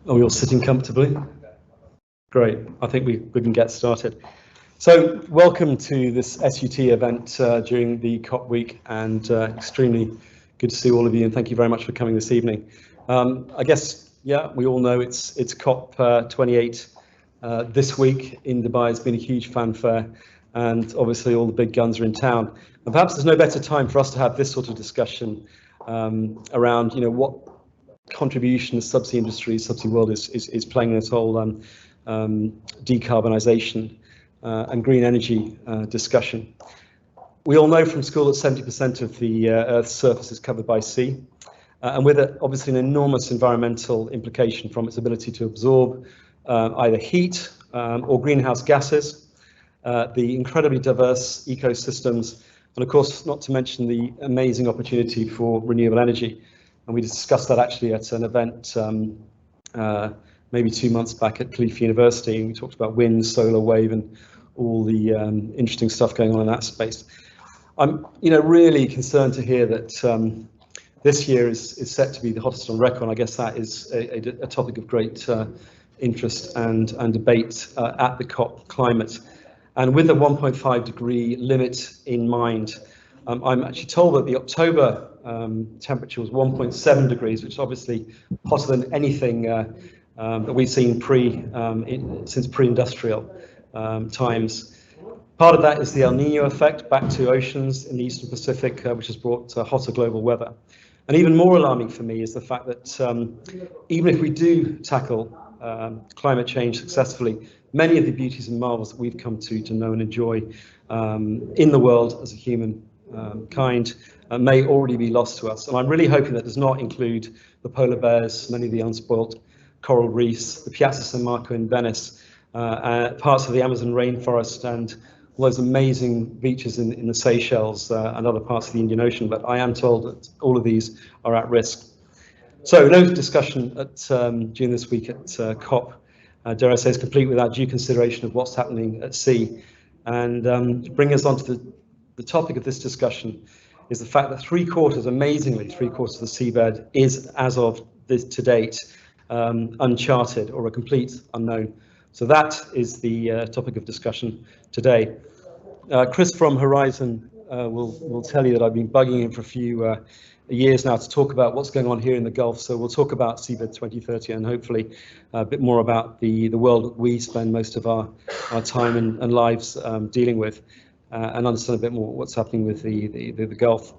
Are we all sitting comfortably? Great, I think we can get started. So welcome to this SUT event during the COP week, and extremely good to see all of you, and thank you very much for coming this evening. I guess, yeah, we all know it's COP28 this week in Dubai. It's been a huge fanfare, and obviously all the big guns are in town. And perhaps there's no better time for us to have this sort of discussion around, you know, what contribution the subsea industry, subsea world is playing in this whole decarbonisation and green energy discussion. We all know from school that 70% of the Earth's surface is covered by sea, and with it, obviously, an enormous environmental implication from its ability to absorb either heat or greenhouse gases, the incredibly diverse ecosystems, and of course, not to mention the amazing opportunity for renewable energy. And we discussed that actually at an event maybe 2 months back at Khalifa University, and we talked about wind, solar, wave, and all the interesting stuff going on in that space. I'm, really concerned to hear that this year is set to be the hottest on record. I guess that is a topic of great interest and debate at the COP climate. And with the 1.5 degree limit in mind, I'm actually told that the October temperature was 1.7 degrees, which is obviously hotter than anything that we've seen since pre-industrial times. Part of that is the El Nino effect back to oceans in the Eastern Pacific, which has brought hotter global weather. And even more alarming for me is the fact that even if we do tackle climate change successfully, many of the beauties and marvels that we've come to know and enjoy in the world as a human kind may already be lost to us. And I'm really hoping that does not include the polar bears, many of the unspoilt coral reefs, the Piazza San Marco in Venice, parts of the Amazon rainforest, and all those amazing beaches in the Seychelles and other parts of the Indian Ocean. But I am told that all of these are at risk. So no discussion during this week at COP, dare I say, is complete without due consideration of what's happening at sea. And to bring us on to the topic of this discussion is the fact that amazingly, three quarters of the seabed is, as of to date, uncharted or a complete unknown. So that is the topic of discussion today. Chris from Horizon will tell you that I've been bugging him for a few years now to talk about what's going on here in the Gulf. So we'll talk about Seabed 2030 and hopefully a bit more about the world that we spend most of our time and lives dealing with, and understand a bit more what's happening with the Gulf.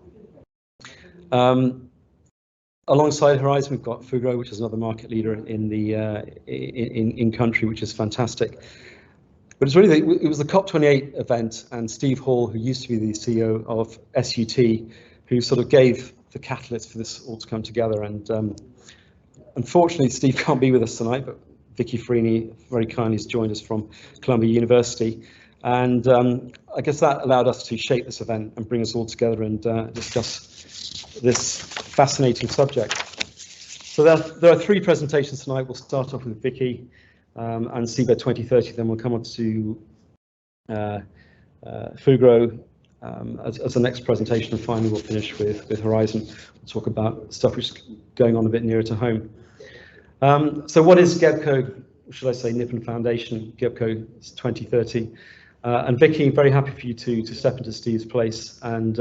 Alongside Horizon, we've got Fugro, which is another market leader in country, which is fantastic. But it's really it was the COP28 event, and Steve Hall, who used to be the CEO of SUT, who sort of gave the catalyst for this all to come together. And unfortunately, Steve can't be with us tonight, but Vicki Ferrini very kindly has joined us from Columbia University. And I guess that allowed us to shape this event and bring us all together and discuss this fascinating subject. So there are three presentations tonight. We'll start off with Vicki and Seabed 2030, then we'll come on to Fugro as the next presentation, and finally we'll finish with Horizon. We'll talk about stuff which is going on a bit nearer to home. So what is GEBCO, should I say Nippon Foundation-GEBCO 2030? And Vicki, very happy for you to step into Steve's place and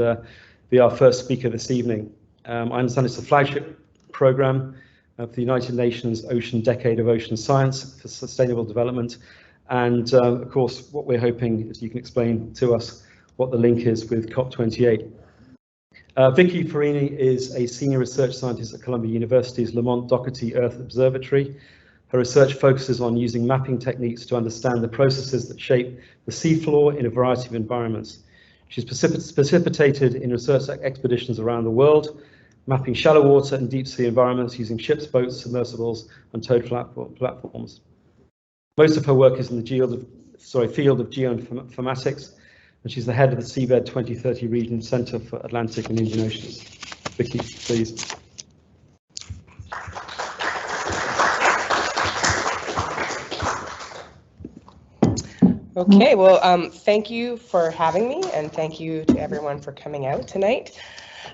be our first speaker this evening. I understand it's a flagship program of the United Nations Ocean Decade of Ocean Science for Sustainable Development. And of course, what we're hoping is you can explain to us what the link is with COP28. Vicki Ferrini is a senior research scientist at Columbia University's Lamont-Doherty Earth Observatory. Her research focuses on using mapping techniques to understand the processes that shape the seafloor in a variety of environments. She's precipitated in research expeditions around the world, mapping shallow water and deep sea environments using ships, boats, submersibles, and towed platforms. Most of her work is in the field of geoinformatics, and she's the head of the Seabed 2030 Region Centre for Atlantic and Indian Oceans. Vicki, please. Okay, well, thank you for having me, and thank you to everyone for coming out tonight.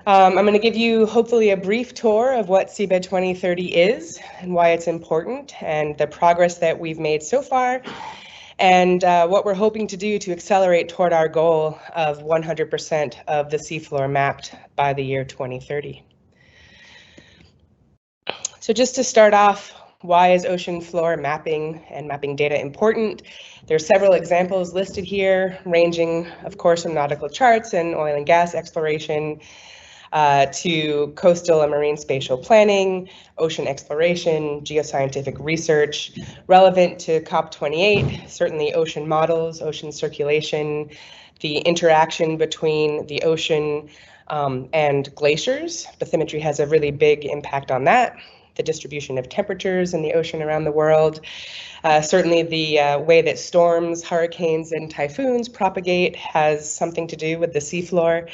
I'm going to give you hopefully a brief tour of what Seabed 2030 is and why it's important and the progress that we've made so far and what we're hoping to do to accelerate toward our goal of 100% of the seafloor mapped by the year 2030. So just to start off, why is ocean floor mapping and mapping data important? There are several examples listed here, ranging, of course, from nautical charts and oil and gas exploration to coastal and marine spatial planning, ocean exploration, geoscientific research, relevant to COP28, certainly ocean models, ocean circulation, the interaction between the ocean and glaciers. Bathymetry has a really big impact on that. The distribution of temperatures in the ocean around the world. Certainly the way that storms, hurricanes, and typhoons propagate has something to do with the seafloor.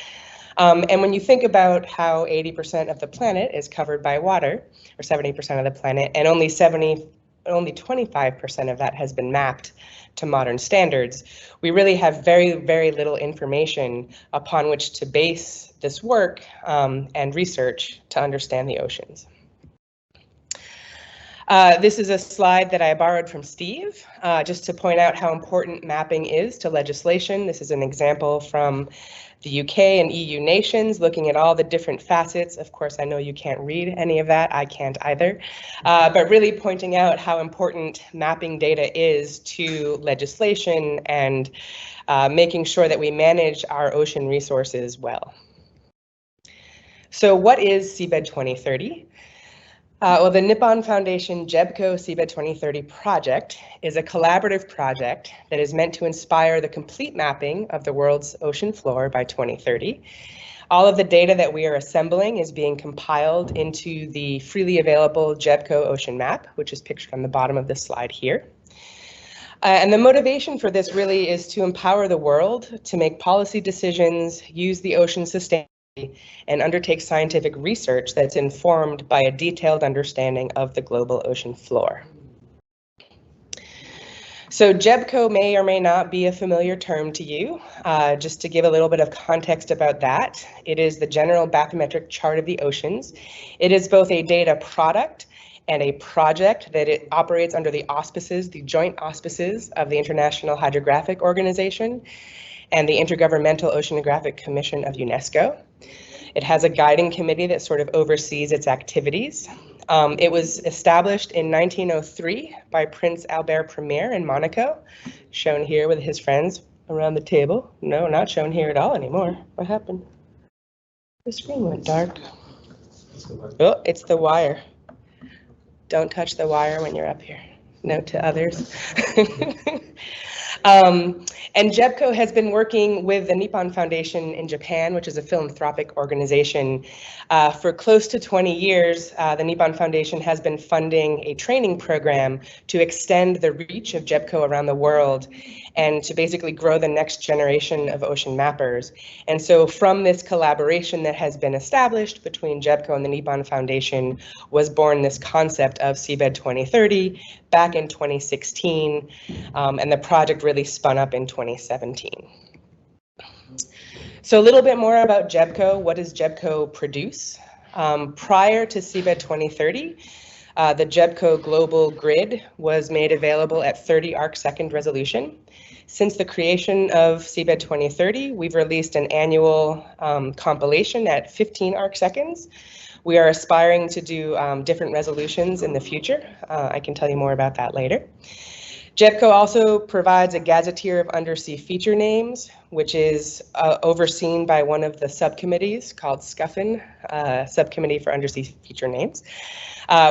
And when you think about how 80% of the planet is covered by water, or 70% of the planet, and only 25% of that has been mapped to modern standards, we really have very, very little information upon which to base this work and research to understand the oceans. This is a slide that I borrowed from Steve, just to point out how important mapping is to legislation. This is an example from the UK and EU nations, looking at all the different facets. Of course, I know you can't read any of that, I can't either, but really pointing out how important mapping data is to legislation and making sure that we manage our ocean resources well. So what is Seabed 2030? Well, the Nippon Foundation-GEBCO Seabed 2030 project is a collaborative project that is meant to inspire the complete mapping of the world's ocean floor by 2030. All of the data that we are assembling is being compiled into the freely available GEBCO Ocean Map, which is pictured on the bottom of this slide here. And the motivation for this really is to empower the world to make policy decisions, use the ocean sustainability, and undertake scientific research that's informed by a detailed understanding of the global ocean floor. So GEBCO may or may not be a familiar term to you. Just to give a little bit of context about that, it is the general bathymetric chart of the oceans. It is both a data product and a project that it operates under the auspices, the joint auspices of the International Hydrographic Organization and the Intergovernmental Oceanographic Commission of UNESCO. It has a guiding committee that sort of oversees its activities. It was established in 1903 by Prince Albert Premier in Monaco, shown here with his friends around the table. No, not shown here at all anymore. What happened? The screen went dark. Oh, it's the wire. Don't touch the wire when you're up here. Note to others. And GEBCO has been working with the Nippon Foundation in Japan, which is a philanthropic organization. For close to 20 years, the Nippon Foundation has been funding a training program to extend the reach of GEBCO around the world and to basically grow the next generation of ocean mappers. And so from this collaboration that has been established between GEBCO and the Nippon Foundation was born this concept of Seabed 2030 back in 2016, and the project really spun up in 2017. So a little bit more about GEBCO. What does GEBCO produce? Prior to Seabed 2030, the GEBCO global grid was made available at 30 arcsecond resolution. Since the creation of Seabed 2030, we've released an annual compilation at 15 arcseconds. We are aspiring to do different resolutions in the future. I can tell you more about that later. GEBCO also provides a gazetteer of undersea feature names, which is overseen by one of the subcommittees called SCUFN, Subcommittee for Undersea Feature Names,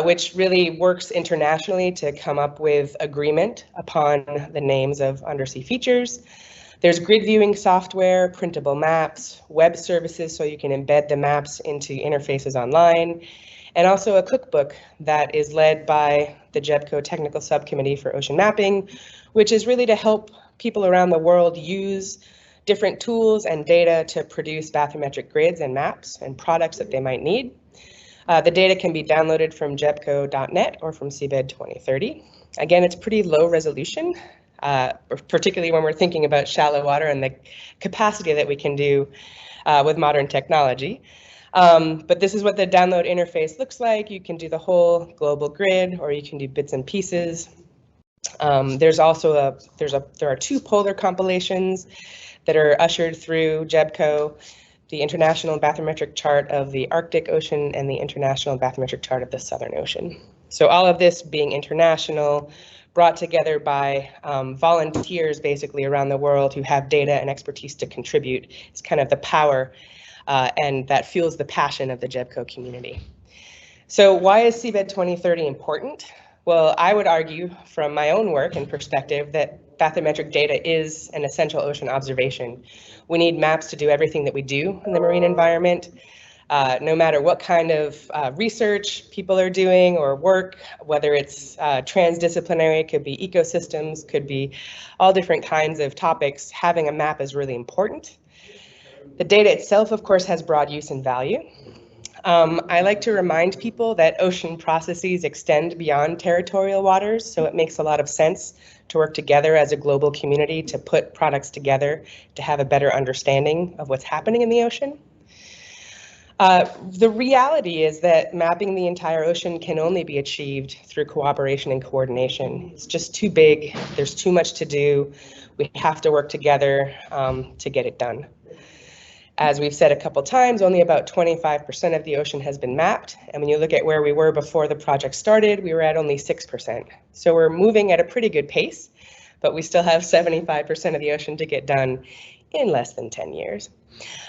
which really works internationally to come up with agreement upon the names of undersea features. There's grid viewing software, printable maps, web services so you can embed the maps into interfaces online, and also a cookbook that is led by the GEBCO Technical Subcommittee for Ocean Mapping, which is really to help people around the world use different tools and data to produce bathymetric grids and maps and products that they might need. The data can be downloaded from gebco.net or from Seabed 2030. Again, it's pretty low resolution, particularly when we're thinking about shallow water and the capacity that we can do with modern technology. But this is what the download interface looks like. You can do the whole global grid, or you can do bits and pieces. There are 2 polar compilations that are ushered through GEBCO, the International Bathymetric Chart of the Arctic Ocean and the International Bathymetric Chart of the Southern Ocean. So all of this being international, brought together by volunteers basically around the world who have data and expertise to contribute. It's kind of the power and that fuels the passion of the GEBCO community. So why is Seabed 2030 important? Well, I would argue from my own work and perspective that bathymetric data is an essential ocean observation. We need maps to do everything that we do in the marine environment. No matter what kind of research people are doing or work, whether it's transdisciplinary, could be ecosystems, could be all different kinds of topics, having a map is really important. The data itself, of course, has broad use and value. I like to remind people that ocean processes extend beyond territorial waters, so it makes a lot of sense to work together as a global community to put products together to have a better understanding of what's happening in the ocean. The reality is that mapping the entire ocean can only be achieved through cooperation and coordination. It's just too big, there's too much to do. We have to work together to get it done. As we've said a couple times, only about 25% of the ocean has been mapped. And when you look at where we were before the project started, we were at only 6%. So we're moving at a pretty good pace, but we still have 75% of the ocean to get done in less than 10 years.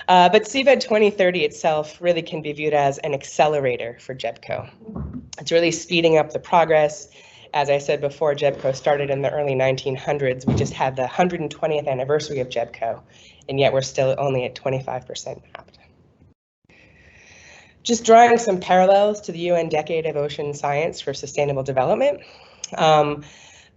But Seabed 2030 itself really can be viewed as an accelerator for GEBCO. It's really speeding up the progress. As I said before, GEBCO started in the early 1900s. We just had the 120th anniversary of GEBCO, and yet we're still only at 25% mapped. Just drawing some parallels to the UN Decade of Ocean Science for Sustainable Development.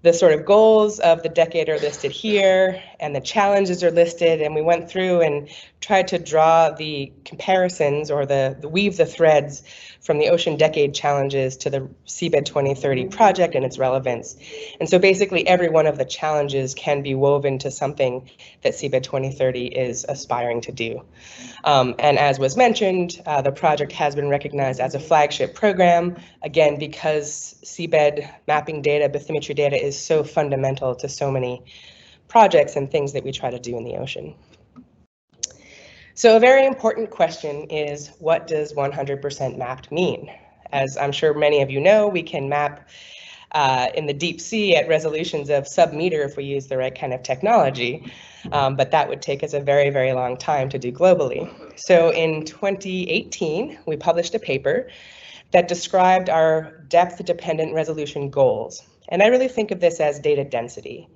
The sort of goals of the decade are listed here, and the challenges are listed, and we went through and tried to draw the comparisons or weave the threads from the Ocean Decade challenges to the Seabed 2030 project and its relevance. And so basically every one of the challenges can be woven to something that Seabed 2030 is aspiring to do. And as was mentioned, the project has been recognized as a flagship program, again, because seabed mapping data, bathymetry data is so fundamental to so many projects and things that we try to do in the ocean. So a very important question is, what does 100% mapped mean? As I'm sure many of you know, we can map in the deep sea at resolutions of sub-meter if we use the right kind of technology, but that would take us a very, very long time to do globally. So in 2018, we published a paper that described our depth-dependent resolution goals. And I really think of this as data density.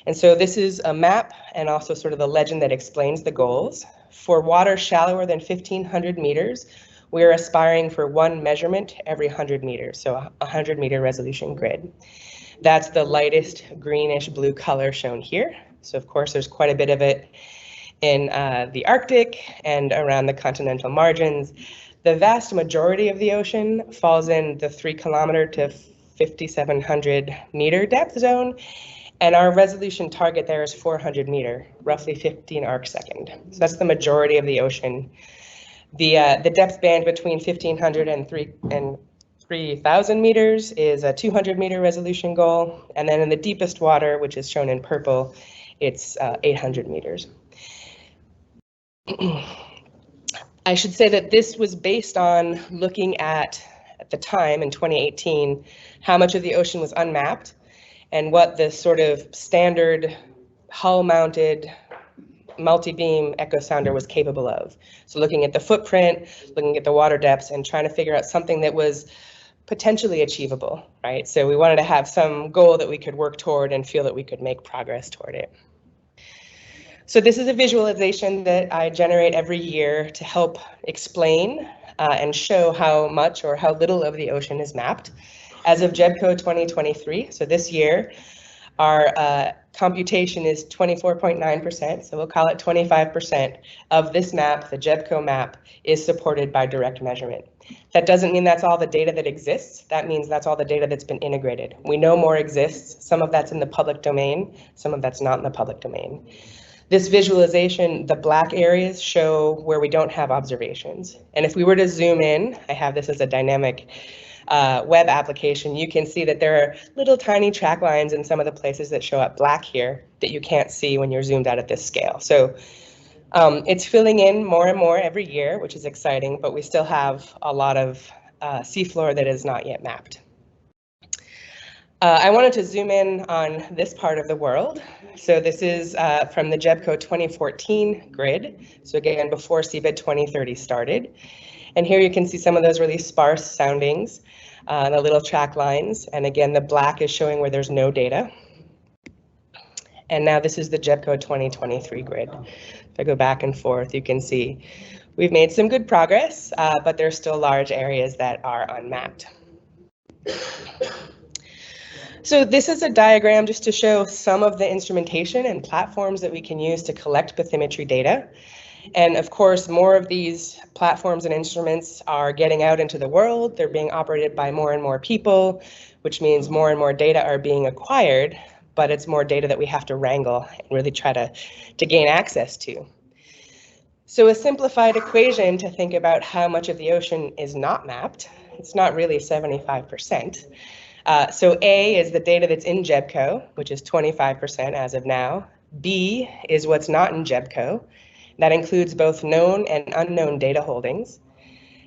And so this is a map and also sort of the legend that explains the goals. For water shallower than 1,500 meters, we are aspiring for 1 measurement every 100 meters, so a 100-meter resolution grid. That's the lightest greenish blue color shown here. So of course, there's quite a bit of it in the Arctic and around the continental margins. The vast majority of the ocean falls in the 3-kilometer to 5,700 meter depth zone. And our resolution target there is 400 meter, roughly 15 arcsecond. So that's the majority of the ocean. The depth band between 1,500 and 3,000 meters is a 200 meter resolution goal. And then in the deepest water, which is shown in purple, it's 800 meters. I should say that this was based on looking at the time in 2018, how much of the ocean was unmapped and what the sort of standard hull-mounted multi-beam echo sounder was capable of. So looking at the footprint, looking at the water depths, and trying to figure out something that was potentially achievable, right? So we wanted to have some goal that we could work toward and feel that we could make progress toward it. So this is a visualization that I generate every year to help explain and show how much or how little of the ocean is mapped. As of GEBCO 2023, so this year, our computation is 24.9%, so we'll call it 25% of this map, the GEBCO map, is supported by direct measurement. That doesn't mean that's all the data that exists. That means that's all the data that's been integrated. We know more exists. Some of that's in the public domain, some of that's not in the public domain. This visualization, the black areas show where we don't have observations. And if we were to zoom in, I have this as a dynamic web application, you can see that there are little tiny track lines in some of the places that show up black here that you can't see when you're zoomed out at this scale. So it's filling in more and more every year, which is exciting, but we still have a lot of seafloor that is not yet mapped. I wanted to zoom in on this part of the world. So this is from the GEBCO 2014 grid. So again, before Seabed 2030 started. And here you can see some of those really sparse soundings, the little track lines. And again, the black is showing where there's no data. And now this is the GEBCO 2023 grid. If I go back and forth, you can see we've made some good progress, but there's still large areas that are unmapped. So this is a diagram just to show some of the instrumentation and platforms that we can use to collect bathymetry data. And of course, more of these platforms and instruments are getting out into the world. They're being operated by more and more people, which means more and more data are being acquired, but it's more data that we have to wrangle and really try to gain access to. So a simplified equation to think about how much of the ocean is not mapped, it's not really 75%. So A is the data that's in GEBCO, which is 25% as of now. B is what's not in GEBCO. That includes both known and unknown data holdings.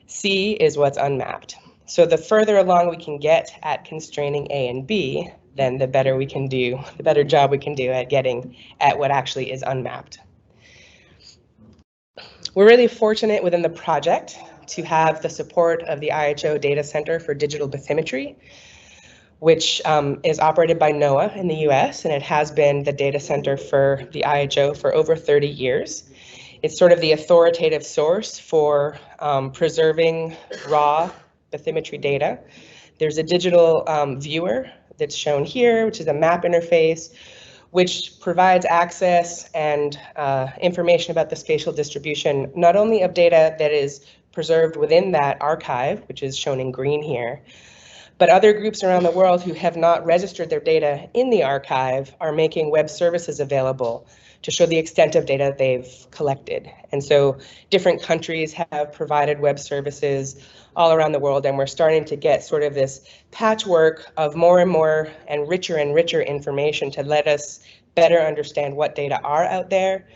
C is what's unmapped. So the further along we can get at constraining A and B, then the better we can do, the better job we can do at getting at what actually is unmapped. We're really fortunate within the project to have the support of the IHO Data Center for Digital Bathymetry, which is operated by NOAA in the US, and it has been the data center for the IHO for over 30 years. It's sort of the authoritative source for preserving raw bathymetry data. There's a digital viewer that's shown here, which is a map interface, which provides access and information about the spatial distribution, not only of data that is preserved within that archive, which is shown in green here, but other groups around the world who have not registered their data in the archive are making web services available to show the extent of data they've collected. And so different countries have provided web services all around the world, and we're starting to get sort of this patchwork of more and richer information to let us better understand what data are out there,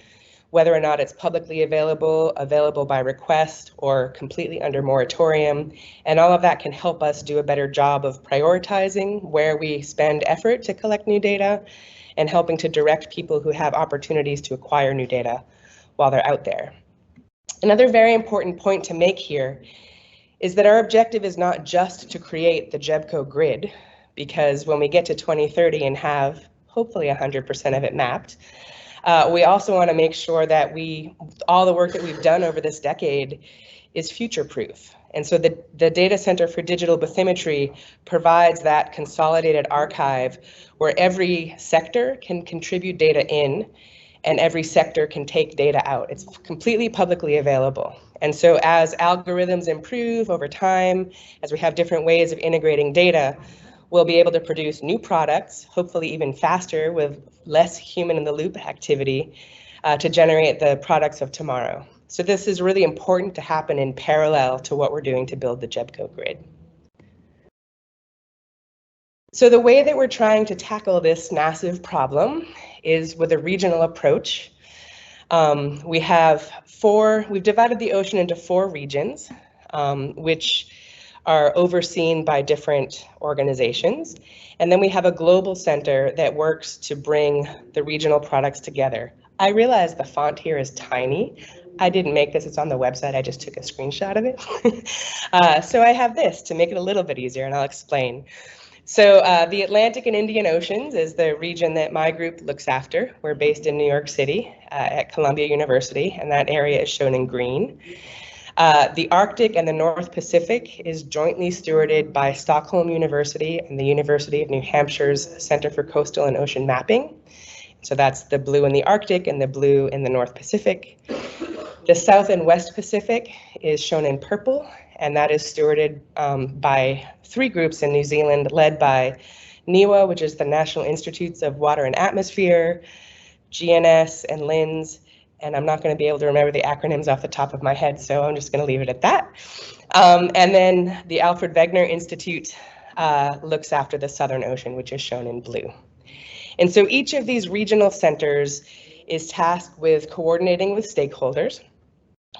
whether or not it's publicly available by request, or completely under moratorium. And all of that can help us do a better job of prioritizing where we spend effort to collect new data and helping to direct people who have opportunities to acquire new data while they're out there. Another very important point to make here is that our objective is not just to create the GEBCO grid, because when we get to 2030 and have hopefully 100% of it mapped, we also want to make sure that all the work that we've done over this decade is future-proof. And so the Data Center for Digital Bathymetry provides that consolidated archive where every sector can contribute data in and every sector can take data out. It's completely publicly available. And so as algorithms improve over time, as we have different ways of integrating data, we'll be able to produce new products, hopefully even faster with less human in the loop activity to generate the products of tomorrow. So this is really important to happen in parallel to what we're doing to build the GEBCO grid. So the way that we're trying to tackle this massive problem is with a regional approach. We've divided the ocean into 4 regions, which are overseen by different organizations. And then we have a global center that works to bring the regional products together. I realize the font here is tiny. I didn't make this, it's on the website, I just took a screenshot of it. So I have this to make it a little bit easier, and I'll explain. So the Atlantic and Indian Oceans is the region that my group looks after. We're based in New York City at Columbia University, and that area is shown in green. The Arctic and the North Pacific is jointly stewarded by Stockholm University and the University of New Hampshire's Center for Coastal and Ocean Mapping. So that's the blue in the Arctic and the blue in the North Pacific. The South and West Pacific is shown in purple, and that is stewarded by 3 groups in New Zealand led by NIWA, which is the National Institutes of Water and Atmosphere, GNS, and LINS. And I'm not going to be able to remember the acronyms off the top of my head, so I'm just going to leave it at that. And then the Alfred Wegener Institute looks after the Southern Ocean, which is shown in blue. And so each of these regional centers is tasked with coordinating with stakeholders.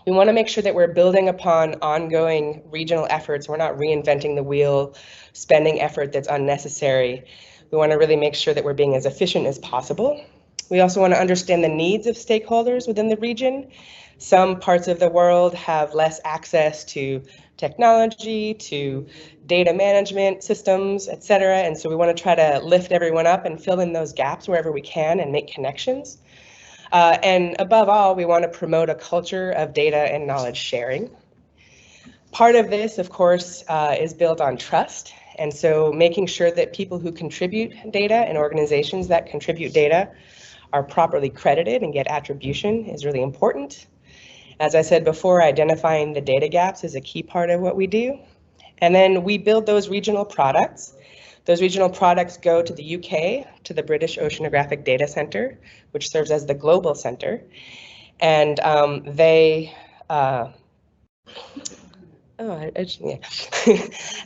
We want to make sure that we're building upon ongoing regional efforts. We're not reinventing the wheel, spending effort that's unnecessary. We want to really make sure that we're being as efficient as possible. We also want to understand the needs of stakeholders within the region. Some parts of the world have less access to technology, to data management systems, et cetera. And so we want to try to lift everyone up and fill in those gaps wherever we can and make connections. And above all, we want to promote a culture of data and knowledge sharing. Part of this, of course, is built on trust. And so making sure that people who contribute data and organizations that contribute data are properly credited and get attribution is really important. As I said before, identifying the data gaps is a key part of what we do. And then we build those regional products. Those regional products go to the UK, to the British Oceanographic Data Centre, which serves as the global center. And they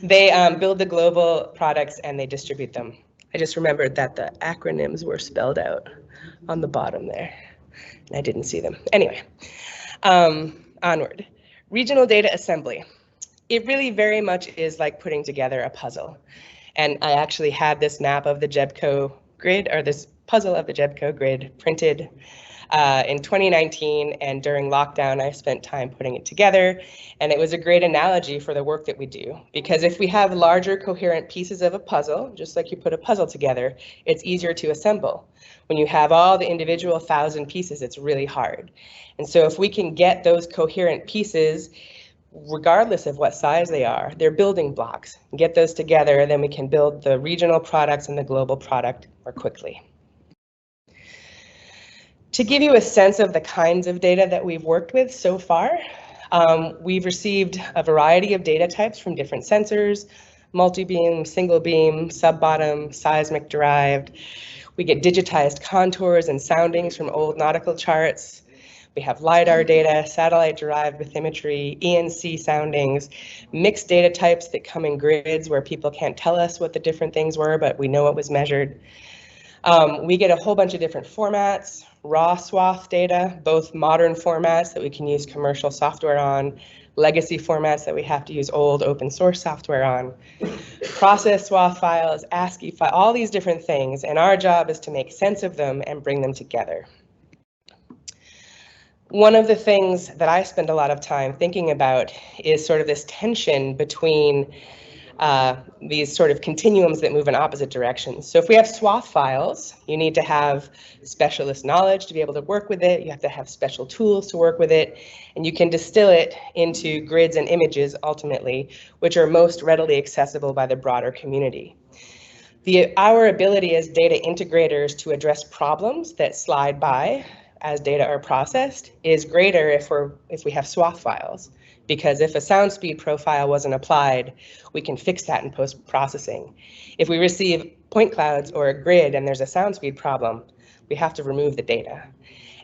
they build the global products and they distribute them. I just remembered that the acronyms were spelled out on the bottom there, and I didn't see them. Anyway, onward. Regional data assembly. It really very much is like putting together a puzzle. And I actually had this map of the GEBCO grid, or this puzzle of the GEBCO grid printed in 2019, and during lockdown I spent time putting it together, and it was a great analogy for the work that we do, because if we have larger coherent pieces of a puzzle, just like you put a puzzle together, it's easier to assemble. When you have all the individual 1,000 pieces, it's really hard. And so if we can get those coherent pieces, regardless of what size they are, they're building blocks. Get those together, then we can build the regional products and the global product more quickly. To give you a sense of the kinds of data that we've worked with so far, we've received a variety of data types from different sensors: multi-beam, single beam, sub-bottom, seismic derived. We get digitized contours and soundings from old nautical charts. We have LiDAR data, satellite-derived bathymetry, ENC soundings, mixed data types that come in grids where people can't tell us what the different things were, but we know it was measured. We get a whole bunch of different formats: raw swath data, both modern formats that we can use commercial software on, legacy formats that we have to use old open source software on, process swath files, ASCII file, all these different things, and our job is to make sense of them and bring them together. One of the things that I spend a lot of time thinking about is sort of this tension between these sort of continuums that move in opposite directions. So if we have swath files, you need to have specialist knowledge to be able to work with it. You have to have special tools to work with it, and you can distill it into grids and images ultimately, which are most readily accessible by the broader community. Our ability as data integrators to address problems that slide by as data are processed is greater if we have swath files, because if a sound speed profile wasn't applied, we can fix that in post-processing. If we receive point clouds or a grid and there's a sound speed problem, we have to remove the data.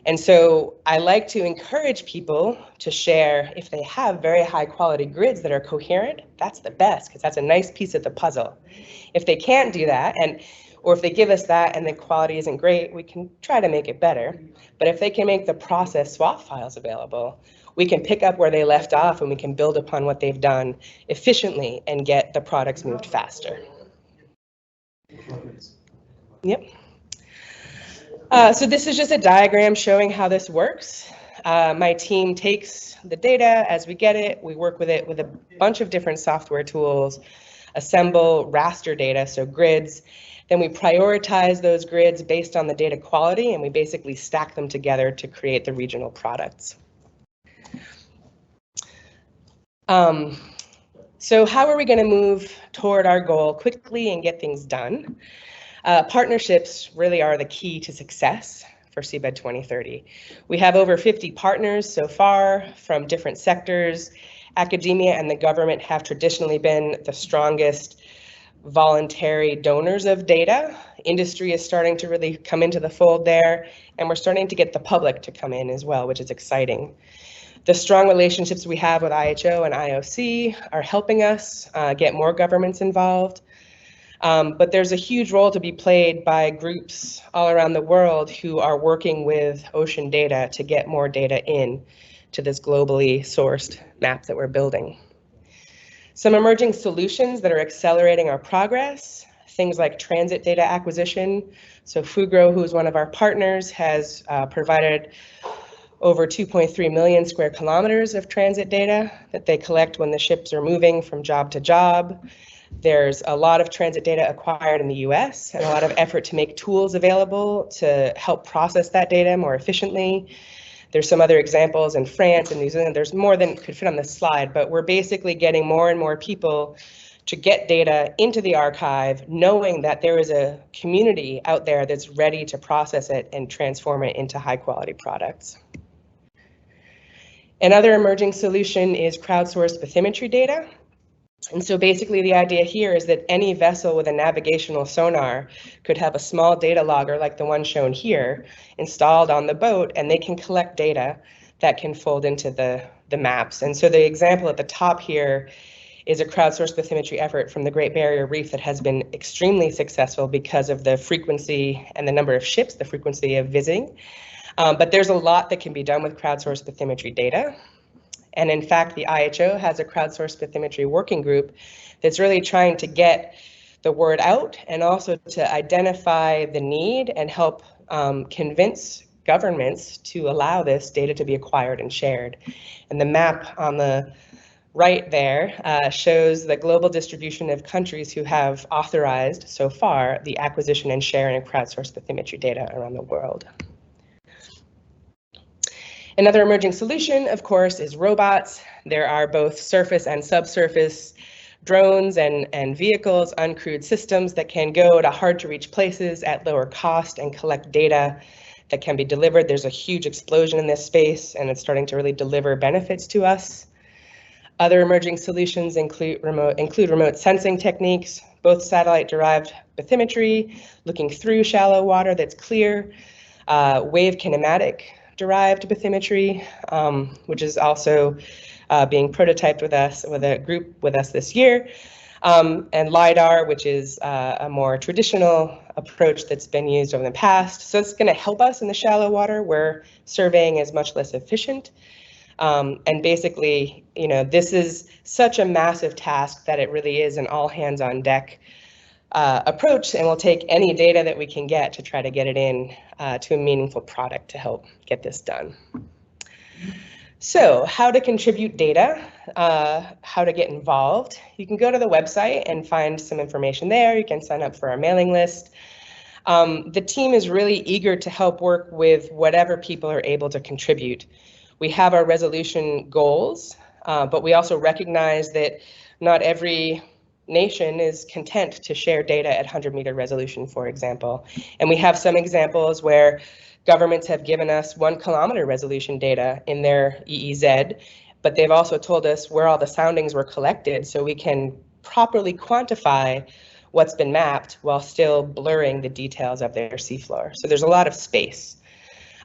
And so I like to encourage people to share, if they have very high quality grids that are coherent, that's the best, because that's a nice piece of the puzzle. If they can't do that, or if they give us that and the quality isn't great, we can try to make it better. But if they can make the process swath files available, we can pick up where they left off and we can build upon what they've done efficiently and get the products moved faster. Yep. So this is just a diagram showing how this works. My team takes the data as we get it. We work with it with a bunch of different software tools, assemble raster data, so grids. Then we prioritize those grids based on the data quality, and we basically stack them together to create the regional products. So how are we going to move toward our goal quickly and get things done? Partnerships really are the key to success for Seabed 2030. We have over 50 partners so far from different sectors. Academia and the government have traditionally been the strongest voluntary donors of data. Industry is starting to really come into the fold there, and we're starting to get the public to come in as well, which is exciting. The strong relationships we have with IHO and IOC are helping us get more governments involved. But there's a huge role to be played by groups all around the world who are working with ocean data to get more data in to this globally sourced map that we're building. Some emerging solutions that are accelerating our progress, things like transit data acquisition. So Fugro, who is one of our partners, has provided over 2.3 million square kilometers of transit data that they collect when the ships are moving from job to job. There's a lot of transit data acquired in the US and a lot of effort to make tools available to help process that data more efficiently. There's some other examples in France and New Zealand. There's more than could fit on this slide, but we're basically getting more and more people to get data into the archive, knowing that there is a community out there that's ready to process it and transform it into high quality products. Another emerging solution is crowdsourced bathymetry data. And so basically the idea here is that any vessel with a navigational sonar could have a small data logger like the one shown here installed on the boat, and they can collect data that can fold into the maps. And so the example at the top here is a crowdsourced bathymetry effort from the Great Barrier Reef that has been extremely successful because of the frequency and the number of ships, the frequency of visiting. But there's a lot that can be done with crowdsourced bathymetry data. And in fact, the IHO has a crowdsourced bathymetry working group that's really trying to get the word out and also to identify the need and help convince governments to allow this data to be acquired and shared. And the map on the right there shows the global distribution of countries who have authorized so far the acquisition and sharing of crowdsourced bathymetry data around the world. Another emerging solution, of course, is robots. There are both surface and subsurface drones and vehicles, uncrewed systems that can go to hard to reach places at lower cost and collect data that can be delivered. There's a huge explosion in this space, and it's starting to really deliver benefits to us. Other emerging solutions include remote sensing techniques, both satellite-derived bathymetry, looking through shallow water that's clear, wave kinematic derived bathymetry, which is also being prototyped with a group with us this year, and LiDAR, which is a more traditional approach that's been used over the past. So it's going to help us in the shallow water where surveying is much less efficient. And basically, you know, this is such a massive task that it really is an all hands on deck approach, and we'll take any data that we can get to try to get it in to a meaningful product to help get this done. So how to contribute data, how to get involved. You can go to the website and find some information there. You can sign up for our mailing list. The team is really eager to help work with whatever people are able to contribute. We have our resolution goals, but we also recognize that not every nation is content to share data at 100-meter resolution, for example. And we have some examples where governments have given us 1-kilometer resolution data in their EEZ, but they've also told us where all the soundings were collected so we can properly quantify what's been mapped while still blurring the details of their seafloor. So there's a lot of space.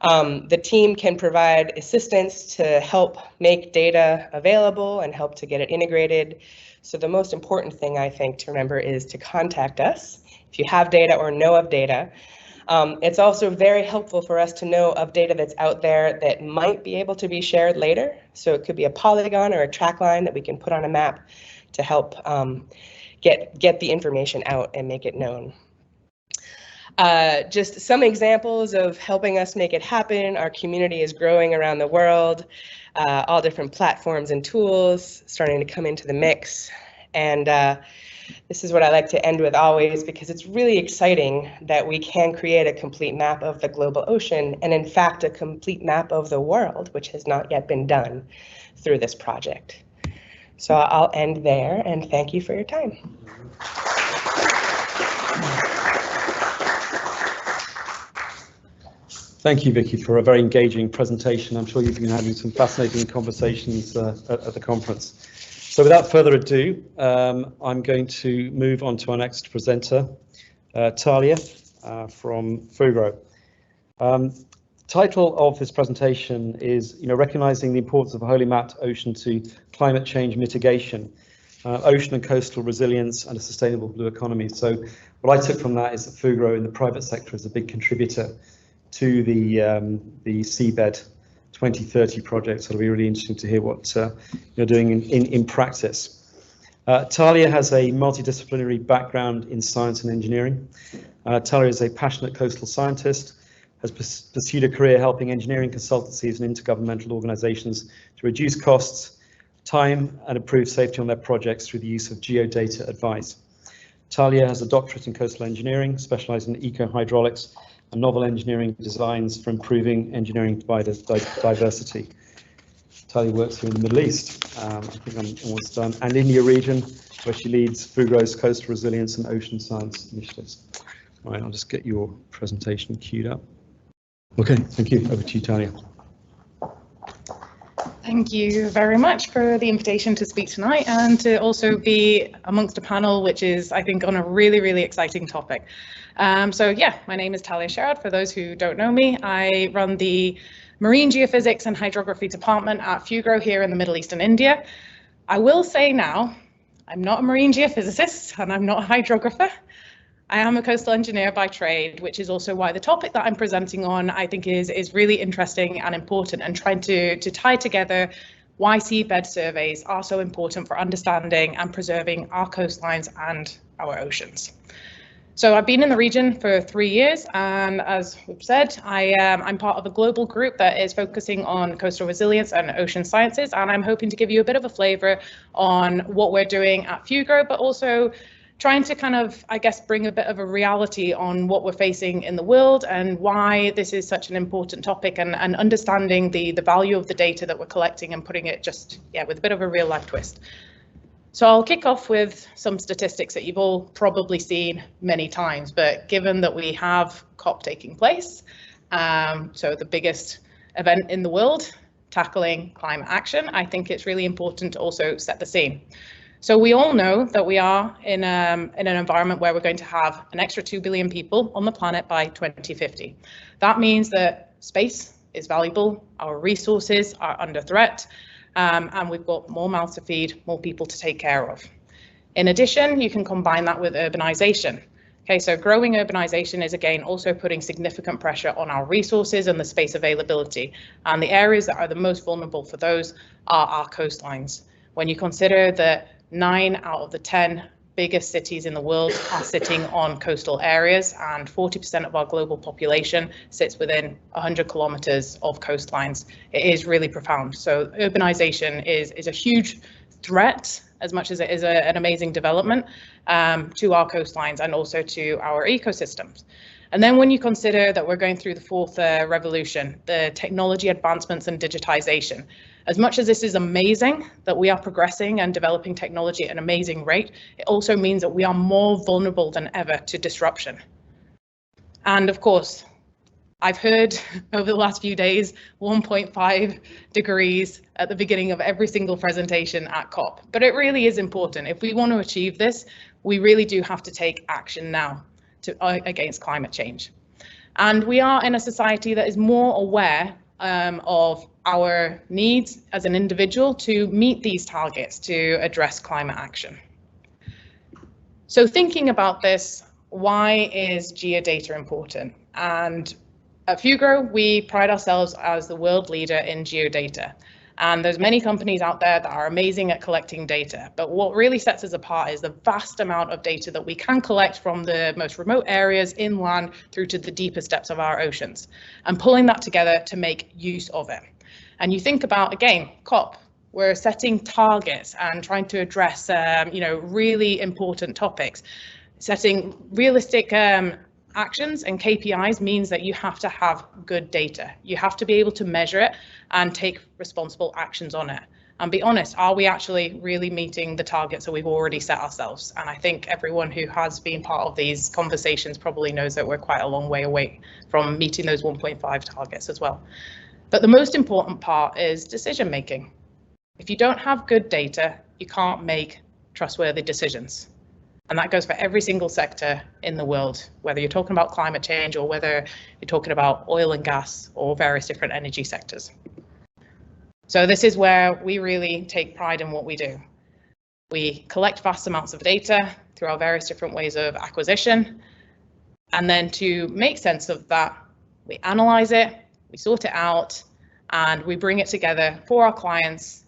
The team can provide assistance to help make data available and help to get it integrated. So the most important thing I think to remember is to contact us if you have data or know of data. It's also very helpful for us to know of data that's out there that might be able to be shared later. So it could be a polygon or a track line that we can put on a map to help get the information out and make it known. Just some examples of helping us make it happen. Our community is growing around the world, all different platforms and tools starting to come into the mix. And this is what I like to end with always, because it's really exciting that we can create a complete map of the global ocean, and in fact, a complete map of the world, which has not yet been done through this project. So I'll end there, and thank you for your time. Thank you, Vicki, for a very engaging presentation. I'm sure you've been having some fascinating conversations at the conference. So without further ado, I'm going to move on to our next presenter, Talia from Fugro. Title of this presentation is, recognizing the importance of a wholly mapped ocean to climate change mitigation, ocean and coastal resilience and a sustainable blue economy. So what I took from that is that Fugro in the private sector is a big contributor to the Seabed 2030 project. So it'll be really interesting to hear what you're doing in practice. Talia has a multidisciplinary background in science and engineering. Talia is a passionate coastal scientist, has pursued a career helping engineering consultancies and intergovernmental organisations to reduce costs, time and improve safety on their projects through the use of geodata advice. Talia has a doctorate in coastal engineering, specialising in eco-hydraulics and novel engineering designs for improving engineering diversity. Talia works here in the Middle East, I think I'm almost done, and India region, where she leads Fugro's coastal resilience and ocean science initiatives. All right, I'll just get your presentation queued up. Okay, thank you. Over to you, Talia. Thank you very much for the invitation to speak tonight and to also be amongst a panel which is, I think, on a really, really exciting topic. So yeah, my name is Talia Sherrod. For those who don't know me, I run the Marine Geophysics and Hydrography Department at Fugro here in the Middle East and India. I will say now, I'm not a marine geophysicist and I'm not a hydrographer. I am a coastal engineer by trade, which is also why the topic that I'm presenting on, I think, is really interesting and important, and trying to tie together why seabed surveys are so important for understanding and preserving our coastlines and our oceans. So I've been in the region for 3 years, and as we've said, I'm part of a global group that is focusing on coastal resilience and ocean sciences, and I'm hoping to give you a bit of a flavour on what we're doing at Fugro, but also trying to kind of, I guess, bring a bit of a reality on what we're facing in the world and why this is such an important topic, and understanding the value of the data that we're collecting and putting it just, with a bit of a real life twist. So I'll kick off with some statistics that you've all probably seen many times, but given that we have COP taking place, so the biggest event in the world tackling climate action, I think it's really important to also set the scene. So we all know that we are in an environment where we're going to have an extra 2 billion people on the planet by 2050. That means that space is valuable, our resources are under threat, and we've got more mouths to feed, more people to take care of. In addition, you can combine that with urbanization. Okay, so growing urbanization is again also putting significant pressure on our resources and the space availability. And the areas that are the most vulnerable for those are our coastlines. When you consider that 9 out of the 10 biggest cities in the world are sitting on coastal areas, and 40% of our global population sits within 100 kilometers of coastlines. It is really profound. So urbanization is a huge threat, as much as it is an amazing development to our coastlines and also to our ecosystems. And then when you consider that we're going through the fourth revolution, the technology advancements and digitization, as much as this is amazing that we are progressing and developing technology at an amazing rate, it also means that we are more vulnerable than ever to disruption. And of course, I've heard over the last few days 1.5 degrees at the beginning of every single presentation at COP, but it really is important. If we want to achieve this, we really do have to take action now against climate change. And we are in a society that is more aware of our needs as an individual to meet these targets to address climate action. So thinking about this, why is geodata important? And at Fugro, we pride ourselves as the world leader in geodata. And there's many companies out there that are amazing at collecting data, but what really sets us apart is the vast amount of data that we can collect from the most remote areas inland through to the deepest depths of our oceans, and pulling that together to make use of it. And you think about, again, COP, we're setting targets and trying to address, really important topics. Setting realistic actions and KPIs means that you have to have good data. You have to be able to measure it and take responsible actions on it. And be honest, are we actually really meeting the targets that we've already set ourselves? And I think everyone who has been part of these conversations probably knows that we're quite a long way away from meeting those 1.5 targets as well. But the most important part is decision making. If you don't have good data, you can't make trustworthy decisions. And that goes for every single sector in the world, whether you're talking about climate change or whether you're talking about oil and gas or various different energy sectors. So this is where we really take pride in what we do. We collect vast amounts of data through our various different ways of acquisition. And then to make sense of that, we analyze it, we sort it out, and we bring it together for our clients.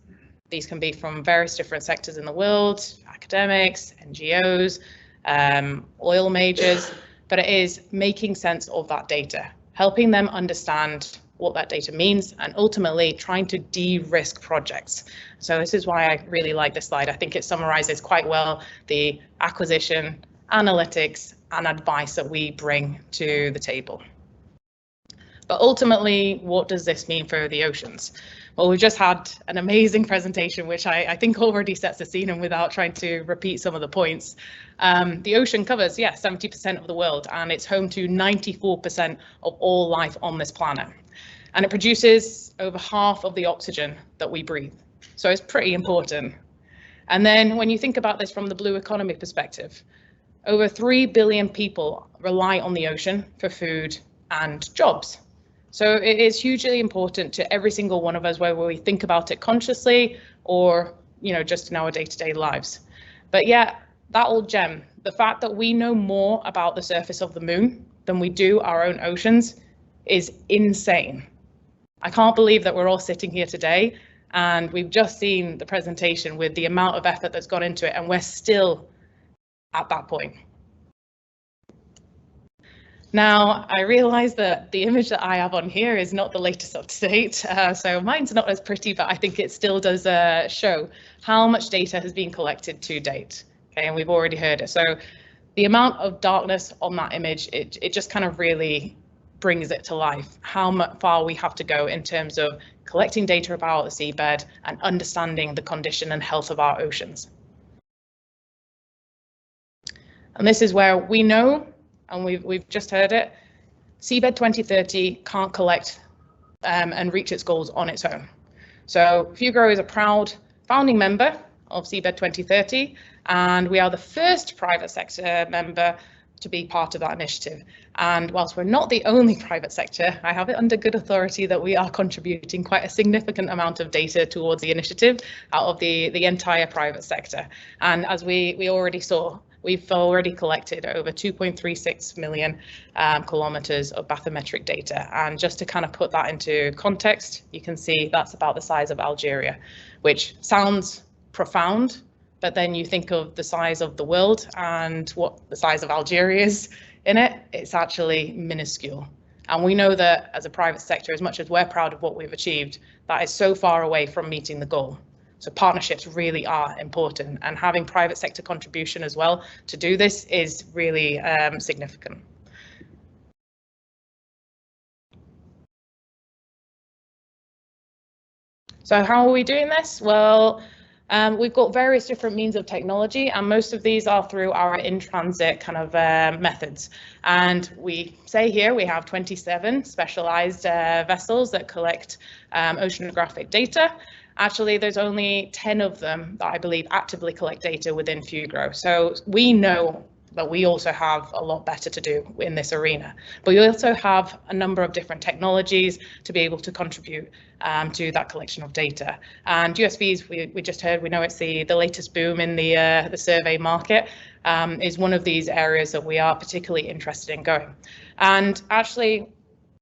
These can be from various different sectors in the world, academics, NGOs, oil majors, but it is making sense of that data, helping them understand what that data means, and ultimately trying to de-risk projects. So this is why I really like this slide. I think it summarizes quite well the acquisition, analytics, and advice that we bring to the table. But ultimately, what does this mean for the oceans? Well, we've just had an amazing presentation, which I think already sets the scene, and without trying to repeat some of the points. The ocean covers, 70% of the world, and it's home to 94% of all life on this planet. And it produces over half of the oxygen that we breathe. So it's pretty important. And then when you think about this from the blue economy perspective, over 3 billion people rely on the ocean for food and jobs. So it is hugely important to every single one of us, whether we think about it consciously or, just in our day-to-day lives. But yeah, that old gem, the fact that we know more about the surface of the moon than we do our own oceans is insane. I can't believe that we're all sitting here today and we've just seen the presentation with the amount of effort that's gone into it, and we're still at that point. Now, I realize that the image that I have on here is not the latest up to date, so mine's not as pretty, but I think it still does show how much data has been collected to date. Okay, and we've already heard it. So the amount of darkness on that image, it just kind of really brings it to life, how far we have to go in terms of collecting data about the seabed and understanding the condition and health of our oceans. And this is where we know, and we've just heard it, Seabed 2030 can't collect and reach its goals on its own. So FUGRO is a proud founding member of Seabed 2030, and we are the first private sector member to be part of that initiative. And whilst we're not the only private sector, I have it under good authority that we are contributing quite a significant amount of data towards the initiative out of the entire private sector. And as we already saw, we've already collected over 2.36 million kilometers of bathymetric data. And just to kind of put that into context, you can see that's about the size of Algeria, which sounds profound, but then you think of the size of the world and what the size of Algeria is in it, it's actually minuscule. And we know that as a private sector, as much as we're proud of what we've achieved, that is so far away from meeting the goal. So partnerships really are important, and having private sector contribution as well to do this is really significant. So how are we doing this? Well, we've got various different means of technology, and most of these are through our in-transit kind of methods. And we say here we have 27 specialized vessels that collect oceanographic data. Actually, there's only 10 of them that I believe actively collect data within FUGRO. So we know that we also have a lot better to do in this arena. But we also have a number of different technologies to be able to contribute to that collection of data. And USVs, we just heard, we know it's the latest boom in the survey market, is one of these areas that we are particularly interested in going. And actually,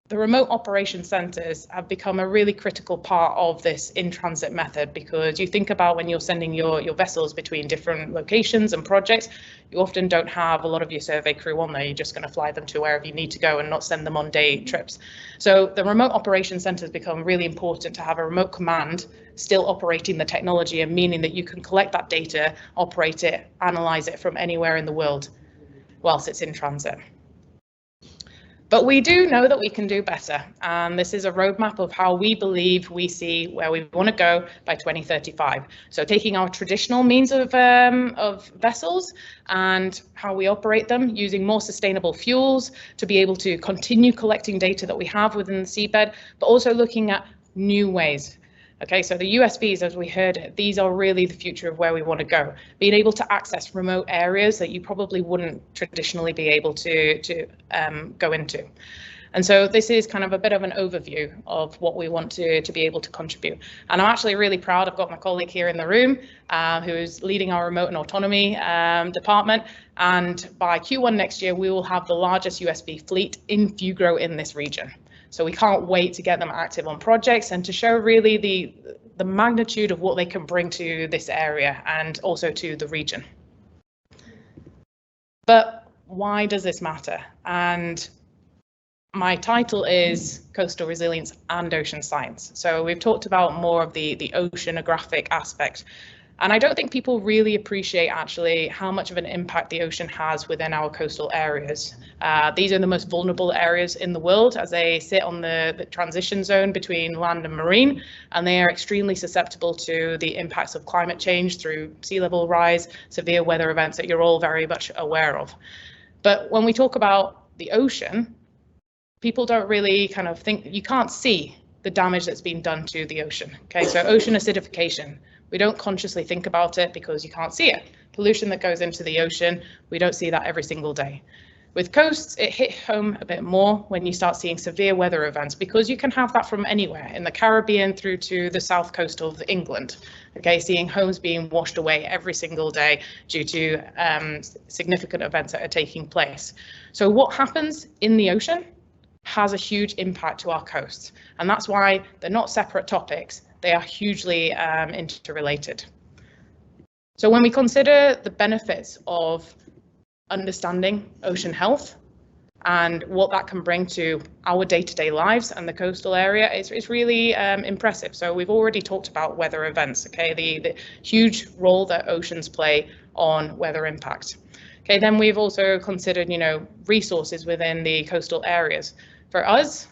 the remote operation centres have become a really critical part of this in-transit method, because you think about when you're sending your vessels between different locations and projects, you often don't have a lot of your survey crew on there. You're just going to fly them to wherever you need to go and not send them on day trips. So the remote operation centres become really important to have a remote command still operating the technology, and meaning that you can collect that data, operate it, analyse it from anywhere in the world whilst it's in transit. But we do know that we can do better, and this is a roadmap of how we believe we see where we want to go by 2035. So taking our traditional means of vessels and how we operate them, using more sustainable fuels to be able to continue collecting data that we have within the seabed, but also looking at new ways. Okay, so the USVs, as we heard, these are really the future of where we want to go. Being able to access remote areas that you probably wouldn't traditionally be able to go into. And so this is kind of a bit of an overview of what we want to be able to contribute. And I'm actually really proud. I've got my colleague here in the room who is leading our remote and autonomy department. And by Q1 next year, we will have the largest USV fleet in Fugro in this region. So we can't wait to get them active on projects and to show really the magnitude of what they can bring to this area and also to the region. But why does this matter? And my title is Coastal Resilience and Ocean Science. So we've talked about more of the oceanographic aspect. And I don't think people really appreciate actually how much of an impact the ocean has within our coastal areas. These are the most vulnerable areas in the world as they sit on the transition zone between land and marine, and they are extremely susceptible to the impacts of climate change through sea level rise, severe weather events that you're all very much aware of. But when we talk about the ocean, people don't really kind of think, you can't see the damage that's been done to the ocean. Okay, so ocean acidification. We don't consciously think about it because you can't see it. Pollution that goes into the ocean, we don't see that every single day. With coasts, it hit home a bit more when you start seeing severe weather events, because you can have that from anywhere, in the Caribbean through to the south coast of England. Okay, seeing homes being washed away every single day due to significant events that are taking place. So what happens in the ocean has a huge impact to our coasts, and that's why they're not separate topics. They are hugely interrelated. So when we consider the benefits of understanding ocean health and what that can bring to our day-to-day lives and the coastal area, it's really impressive. So we've already talked about weather events, okay, the huge role that oceans play on weather impact. Okay, then we've also considered, resources within the coastal areas. For us,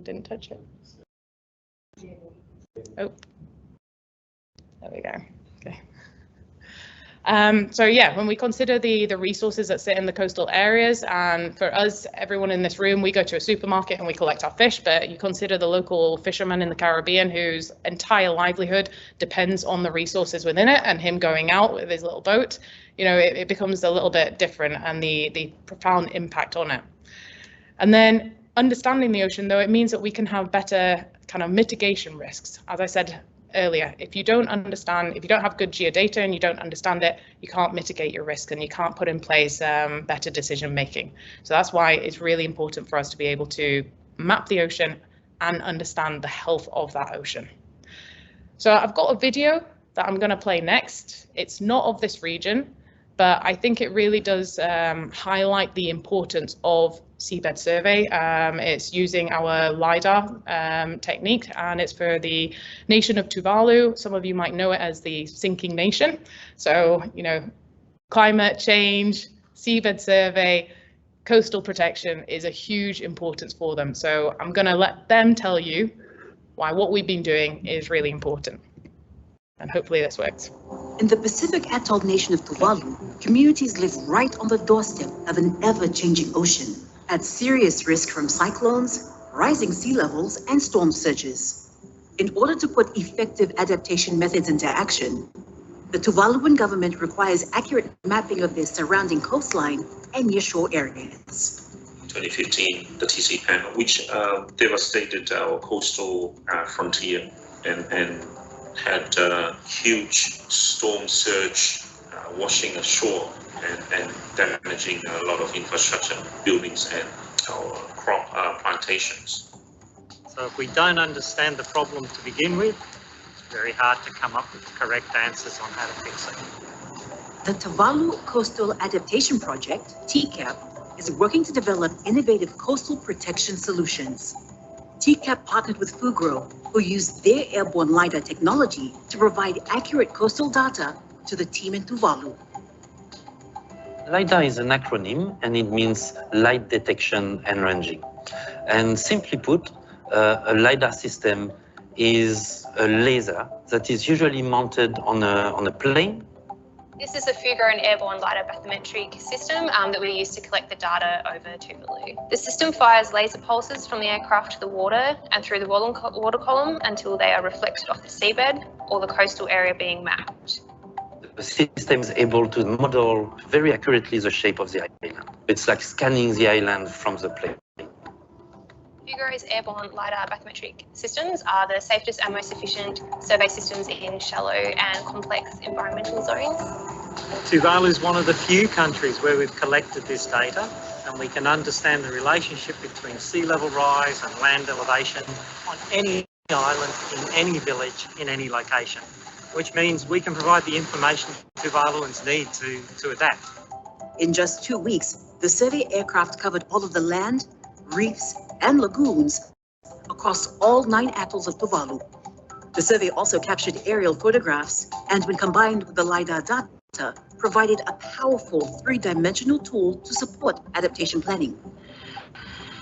didn't touch it. Oh, there we go. Okay. So yeah, when we consider the resources that sit in the coastal areas, and for us, everyone in this room, we go to a supermarket and we collect our fish, but you consider the local fisherman in the Caribbean whose entire livelihood depends on the resources within it, and him going out with his little boat, it becomes a little bit different, and the profound impact on it. And then understanding the ocean, though, it means that we can have better kind of mitigation risks. As I said earlier, if you don't have good geodata and you don't understand it, you can't mitigate your risk and you can't put in place better decision making. So that's why it's really important for us to be able to map the ocean and understand the health of that ocean. So I've got a video that I'm going to play next. It's not of this region, but I think it really does highlight the importance of seabed survey. It's using our LiDAR technique, and it's for the nation of Tuvalu. Some of you might know it as the sinking nation. So, climate change, seabed survey, coastal protection is a huge importance for them. So I'm going to let them tell you why what we've been doing is really important. And hopefully this works. In the Pacific atoll nation of Tuvalu, communities live right on the doorstep of an ever-changing ocean, at serious risk from cyclones, rising sea levels, and storm surges. In order to put effective adaptation methods into action, the Tuvaluan government requires accurate mapping of their surrounding coastline and nearshore areas. In 2015, the TC panel, which devastated our coastal frontier and had huge storm surge washing ashore and damaging a lot of infrastructure, buildings, and our crop plantations. So if we don't understand the problem to begin with, it's very hard to come up with correct answers on how to fix it. The Tuvalu Coastal Adaptation Project, TCAP, is working to develop innovative coastal protection solutions. TCAP partnered with Fugro, who used their airborne LiDAR technology to provide accurate coastal data to the team in Tuvalu. LiDAR is an acronym, and it means light detection and ranging. And simply put, a LiDAR system is a laser that is usually mounted on a plane This is the Fugro and airborne LiDAR bathymetric system that we use to collect the data over Tuvalu. The system fires laser pulses from the aircraft to the water and through the water column until they are reflected off the seabed or the coastal area being mapped. The system is able to model very accurately the shape of the island. It's like scanning the island from the plane. Fugro's airborne LiDAR bathymetric systems are the safest and most efficient survey systems in shallow and complex environmental zones. Tuvalu is one of the few countries where we've collected this data, and we can understand the relationship between sea level rise and land elevation on any island, in any village, in any location, which means we can provide the information Tuvaluans need to adapt. In just 2 weeks, the survey aircraft covered all of the land, reefs, and lagoons across all 9 atolls of Tuvalu. The survey also captured aerial photographs and, when combined with the LiDAR data, provided a powerful 3-dimensional tool to support adaptation planning.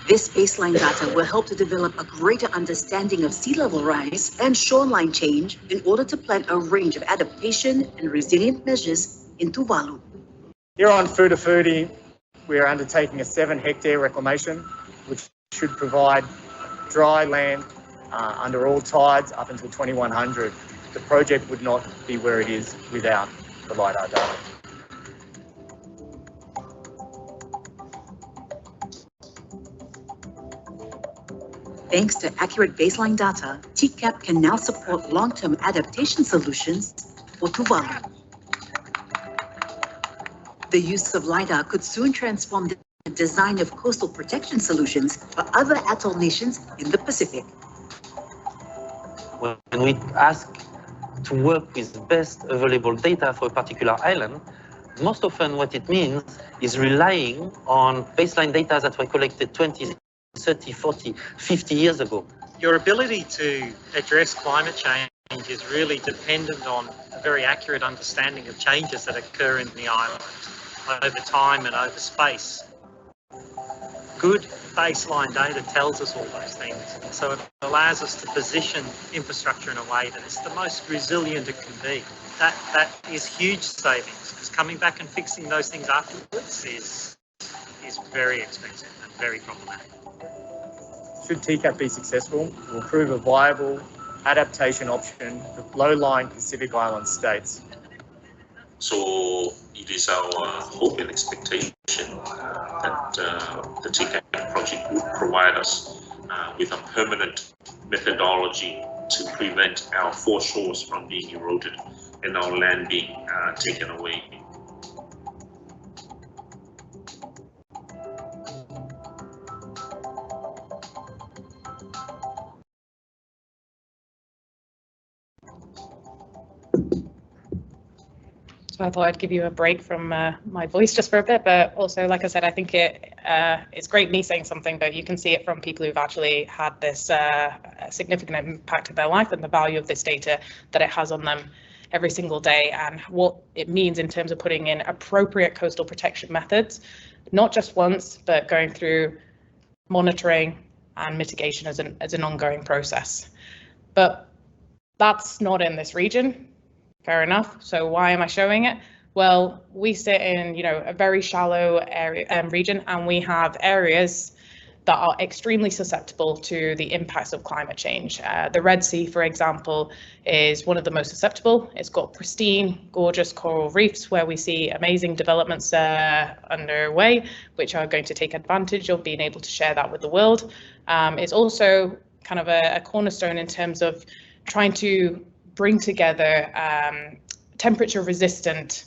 This baseline data will help to develop a greater understanding of sea level rise and shoreline change in order to plan a range of adaptation and resilient measures in Tuvalu. Here on Fuda, we are undertaking a 7-hectare reclamation, which should provide dry land under all tides up until 2100. The project would not be where it is without the LiDAR data. Thanks to accurate baseline data, TCAP can now support long-term adaptation solutions for Tuvalu. The use of LiDAR could soon transform the design of coastal protection solutions for other atoll nations in the Pacific. When we ask to work with the best available data for a particular island, most often what it means is relying on baseline data that were collected 20, 30, 40, 50 years ago. Your ability to address climate change is really dependent on a very accurate understanding of changes that occur in the island over time and over space. Good baseline data tells us all those things, so it allows us to position infrastructure in a way that is the most resilient it can be. That is huge savings, because coming back and fixing those things afterwards is very expensive and very problematic. Should TCAP be successful, it will prove a viable adaptation option for low-lying Pacific Island states. So it is our hope and expectation that the TCAP project would provide us with a permanent methodology to prevent our foreshores from being eroded and our land being taken away. So I thought I'd give you a break from my voice just for a bit, but also, like I said, I think it's great me saying something, but you can see it from people who've actually had this significant impact in their life and the value of this data that it has on them every single day, and what it means in terms of putting in appropriate coastal protection methods, not just once, but going through monitoring and mitigation as an ongoing process. But that's not in this region. Fair enough. So why am I showing it? Well, we sit in, a very shallow area region, and we have areas that are extremely susceptible to the impacts of climate change. The Red Sea, for example, is one of the most susceptible. It's got pristine, gorgeous coral reefs where we see amazing developments underway, which are going to take advantage of being able to share that with the world. It's also kind of a cornerstone in terms of trying to bring together temperature-resistant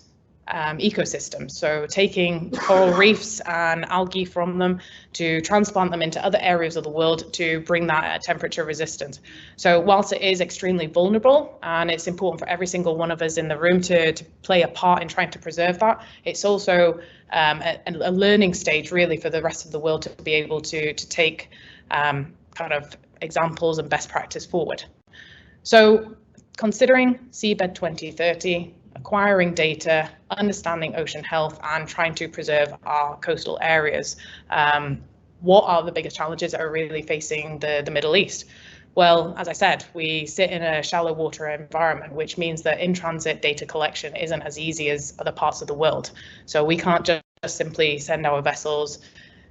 ecosystems. So taking coral reefs and algae from them to transplant them into other areas of the world to bring that temperature resistant. So whilst it is extremely vulnerable, and it's important for every single one of us in the room to play a part in trying to preserve that, it's also a learning stage really for the rest of the world to be able to take kind of examples and best practice forward. So considering Seabed 2030, acquiring data, understanding ocean health, and trying to preserve our coastal areas, what are the biggest challenges that are really facing the Middle East? Well, as I said, we sit in a shallow water environment, which means that in-transit data collection isn't as easy as other parts of the world. So we can't just simply send our vessels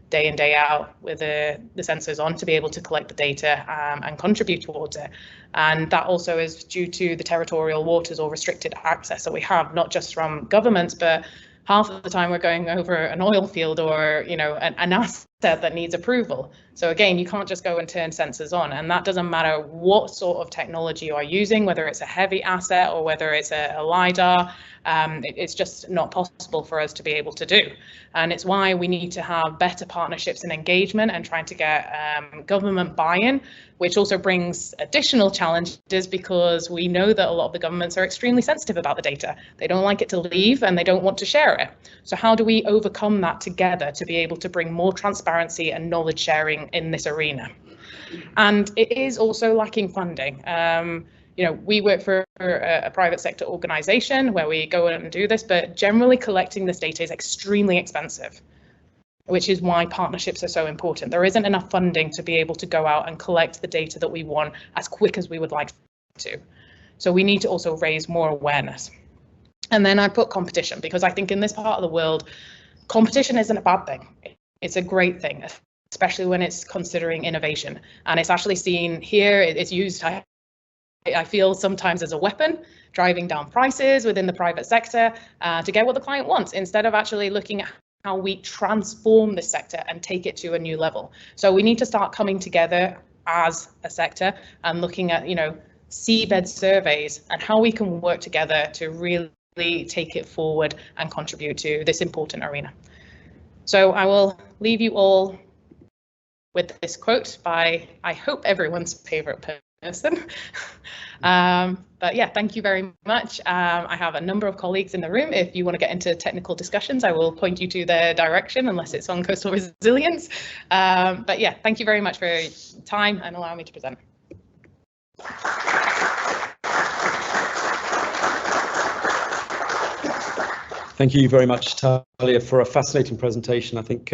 day in, day out with the sensors on to be able to collect the data and contribute towards it. And that also is due to the territorial waters or restricted access that we have, not just from governments, but half of the time we're going over an oil field or, you know, an asset that needs approval. So again, you can't just go and turn sensors on, and that doesn't matter what sort of technology you are using, whether it's a heavy asset or whether it's a LiDAR. It's just not possible for us to be able to do. And it's why we need to have better partnerships and engagement and trying to get government buy-in, which also brings additional challenges because we know that a lot of the governments are extremely sensitive about the data. They don't like it to leave and they don't want to share it. So how do we overcome that together to be able to bring more transparency and knowledge sharing in this arena? And it is also lacking funding. You know, we work for a private sector organisation where we go in and do this, but generally collecting this data is extremely expensive, which is why partnerships are so important. There isn't enough funding to be able to go out and collect the data that we want as quick as we would like to. So we need to also raise more awareness. And then I put competition, because I think in this part of the world, competition isn't a bad thing. It's a great thing, especially when it's considering innovation. And it's actually seen here, it's used, I feel sometimes as a weapon, driving down prices within the private sector to get what the client wants, instead of actually looking at how we transform this sector and take it to a new level. So we need to start coming together as a sector and looking at, you know, seabed surveys and how we can work together to really take it forward and contribute to this important arena. So I will leave you all with this quote by, I hope, everyone's favorite person. But yeah, thank you very much. I have a number of colleagues in the room. If you want to get into technical discussions, I will point you to their direction, unless it's on coastal resilience. But yeah, thank you very much for your time and allowing me to present. Thank you very much, Talia, for a fascinating presentation. I think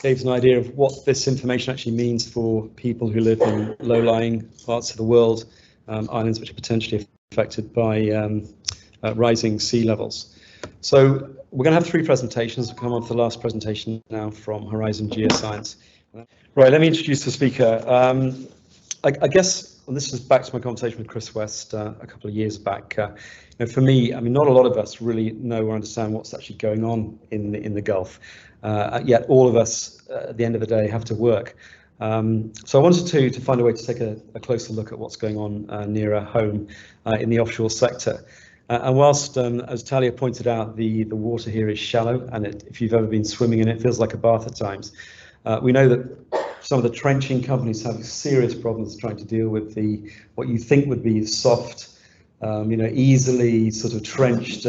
gave us an idea of what this information actually means for people who live in low-lying parts of the world, islands which are potentially affected by rising sea levels. So we're going to have three presentations. We'll come on to the last presentation now from Horizon Geoscience. Right, let me introduce the speaker. I guess, and this is back to my conversation with Chris West a couple of years back. You know, for me, I mean, not a lot of us really know or understand what's actually going on in the Gulf. Yet all of us, at the end of the day, have to work. So I wanted to find a way to take a closer look at what's going on nearer home in the offshore sector. And whilst, as Talia pointed out, the water here is shallow, and if you've ever been swimming in it, it feels like a bath at times. We know that some of the trenching companies have serious problems trying to deal with what you think would be soft, you know, easily sort of trenched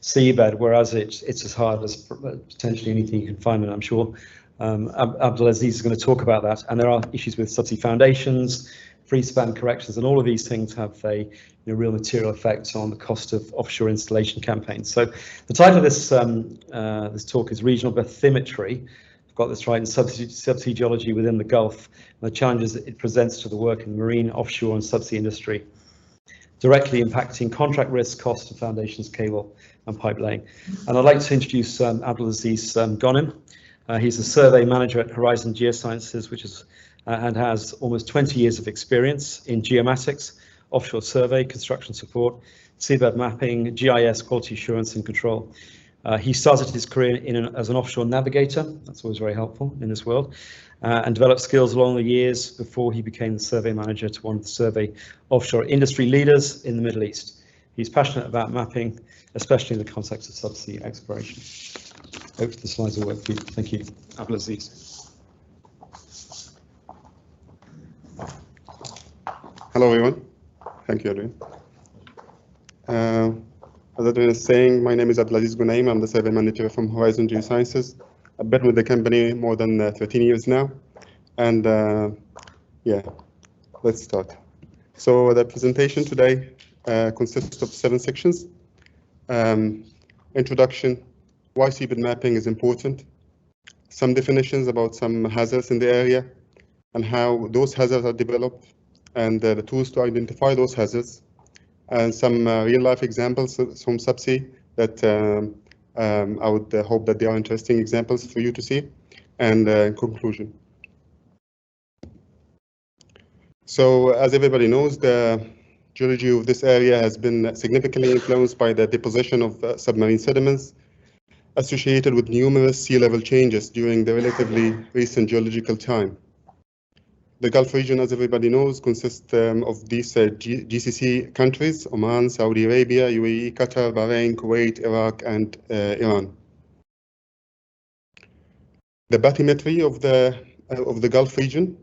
seabed, whereas it's as hard as potentially anything you can find, and I'm sure Aziz is going to talk about that. And there are issues with subsea foundations, free span corrections, and all of these things have a real material effect on the cost of offshore installation campaigns. So the title of this this talk is Regional Bathymetry. I've got this right, in subsea geology within the Gulf, and the challenges that it presents to the work in the marine, offshore, and subsea industry, directly impacting contract risk, cost of foundations, cable, and pipe laying. And I'd like to introduce Aziz Ghoneim. He's a survey manager at Horizon Geosciences, which is and has almost 20 years of experience in geomatics, offshore survey, construction support, seabed mapping, GIS, quality assurance, and control. He started his career as an offshore navigator. That's always very helpful in this world, and developed skills along the years before he became the survey manager to one of the survey offshore industry leaders in the Middle East. He's passionate about mapping, especially in the context of subsea exploration. Hope the slides will work for you. Thank you. Aziz. Hello, everyone. Thank you, Adrian. As Adrian is saying, my name is Aziz Ghoneim. I'm the survey manager from Horizon Geosciences. I've been with the company more than 13 years now. And yeah, let's start. So the presentation today consists of 7 sections. Introduction, why seabed mapping is important, some definitions about some hazards in the area and how those hazards are developed, and the tools to identify those hazards, and some real-life examples from subsea that I would hope that they are interesting examples for you to see, and conclusion. So, as everybody knows, the geology of this area has been significantly influenced by the deposition of submarine sediments associated with numerous sea level changes during the relatively recent geological time. The Gulf region, as everybody knows, consists of these GCC countries: Oman, Saudi Arabia, UAE, Qatar, Bahrain, Kuwait, Iraq, and Iran. The bathymetry of the Gulf region.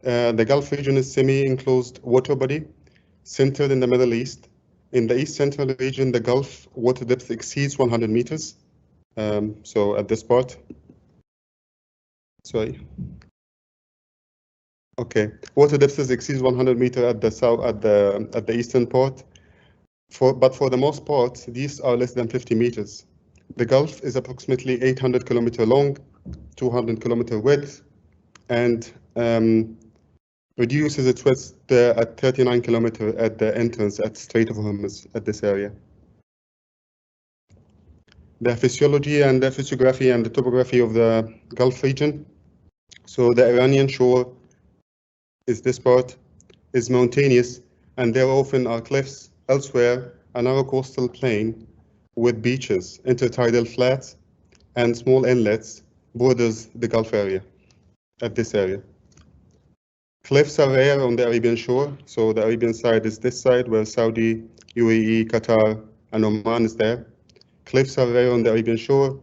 The Gulf region is semi-enclosed water body centered in the Middle East. In the East Central region, the Gulf water depth exceeds 100 meters. So at this part, sorry. Okay, water depth exceeds 100 meters at the south, at the eastern part. But for the most part, these are less than 50 meters. The Gulf is approximately 800 kilometers long, 200 kilometer width, and reduces its width at 39 kilometers at the entrance at Strait of Hormuz at this area. The physiology and the physiography and the topography of the Gulf region. So the Iranian shore is this part, is mountainous, and there often are cliffs. Elsewhere, a narrow coastal plain with beaches, intertidal flats, and small inlets borders the Gulf area, at this area. Cliffs are rare on the Arabian shore, so the Arabian side is this side where Saudi, UAE, Qatar, and Oman is there. Cliffs are rare on the Arabian shore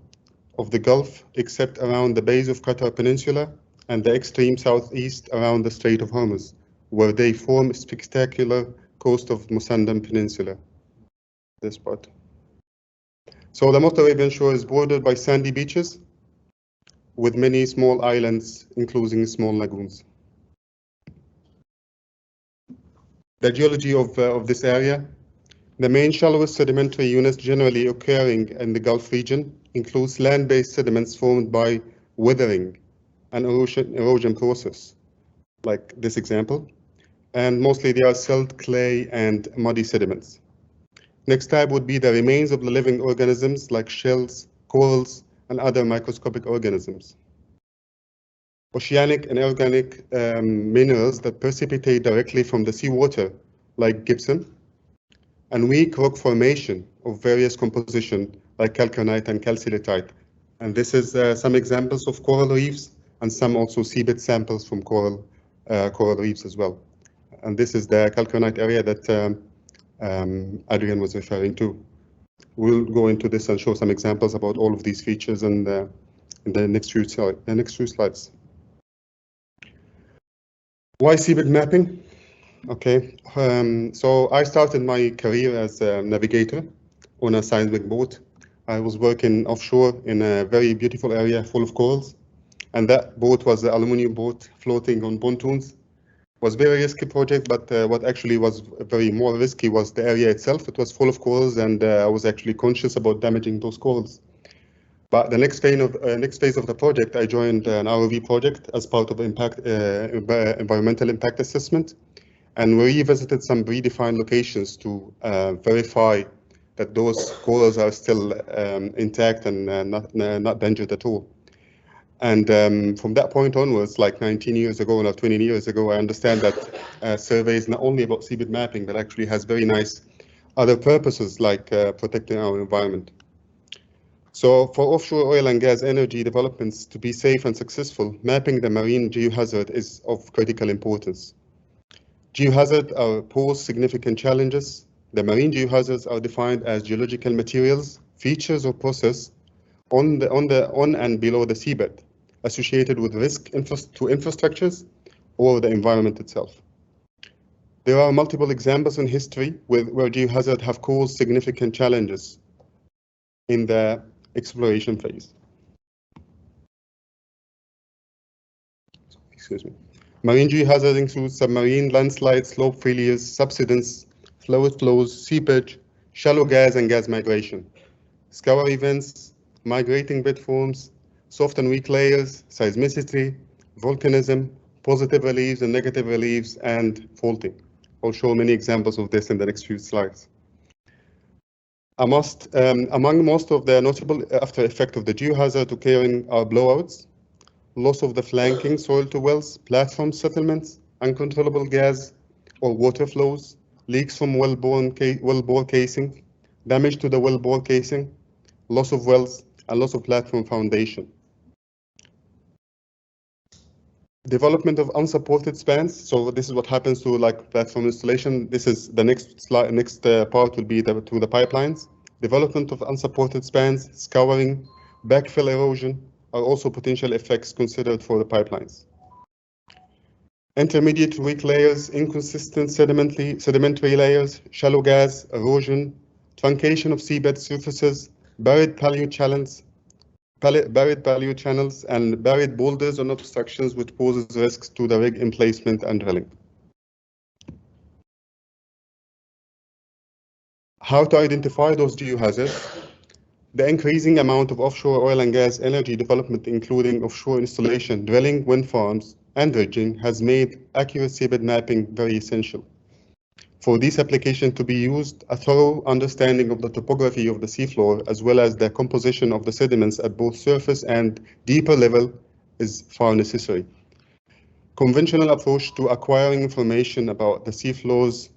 of the Gulf, except around the base of Qatar Peninsula and the extreme southeast around the Strait of Hormuz, where they form a spectacular coast of Musandam Peninsula, this part. So the North Arabian shore is bordered by sandy beaches with many small islands, including small lagoons. The geology of this area. The main shallowest sedimentary units generally occurring in the Gulf region includes land-based sediments formed by weathering and erosion process, like this example, and mostly they are silt, clay, and muddy sediments. Next type would be the remains of the living organisms like shells, corals, and other microscopic organisms. Oceanic and organic minerals that precipitate directly from the seawater, like gypsum, and weak rock formation of various composition like calconite and calcitite. And this is some examples of coral reefs and some also seabed samples from coral reefs as well. And this is the calconite area that Adrian was referring to. We'll go into this and show some examples about all of these features in the next few slides. Why seabed mapping? Okay, so I started my career as a navigator on a seismic boat. I was working offshore in a very beautiful area full of corals, and that boat was an aluminum boat floating on pontoons. It was a very risky project, but what actually was very more risky was the area itself. It was full of corals, and I was actually conscious about damaging those corals. But the next phase of the project, I joined an ROV project as part of environmental impact assessment. And we revisited some predefined locations to verify that those corals are still intact and not endangered at all. And from that point onwards, like 19 years ago or 20 years ago, I understand that survey is not only about seabed mapping, but actually has very nice other purposes like protecting our environment. So for offshore oil and gas energy developments to be safe and successful, mapping the marine geohazard is of critical importance. Geohazards pose significant challenges. The marine geohazards are defined as geological materials, features, or process on and below the seabed, associated with risk to infrastructures or the environment itself. There are multiple examples in history where geohazards have caused significant challenges in the exploration phase. Excuse me. Marine geohazards include submarine landslides, slope failures, subsidence, fluid flows, seepage, shallow gas and gas migration, scour events, migrating bed forms, soft and weak layers, seismicity, volcanism, positive reliefs and negative reliefs, and faulting. I'll show many examples of this in the next few slides. Among most of the notable after effect of the geohazard occurring are blowouts, loss of the flanking soil to wells, platform settlements, uncontrollable gas or water flows, leaks from wellbore casing, damage to the wellbore casing, loss of wells, and loss of platform foundation. Development of unsupported spans. So this is what happens to like platform installation. This is the next slide. Next part will be to the pipelines. Development of unsupported spans, scouring, backfill erosion are also potential effects considered for the pipelines. Intermediate weak layers, inconsistent sedimentary layers, shallow gas, erosion, truncation of seabed surfaces, buried paleo channels, and buried boulders and obstructions, which poses risks to the rig emplacement and drilling. How to identify those geohazards? The increasing amount of offshore oil and gas energy development, including offshore installation, drilling, wind farms, and dredging, has made accurate seabed mapping very essential. For this application to be used, a thorough understanding of the topography of the seafloor, as well as the composition of the sediments at both surface and deeper level, is far necessary. Conventional approach to acquiring information about the seafloor's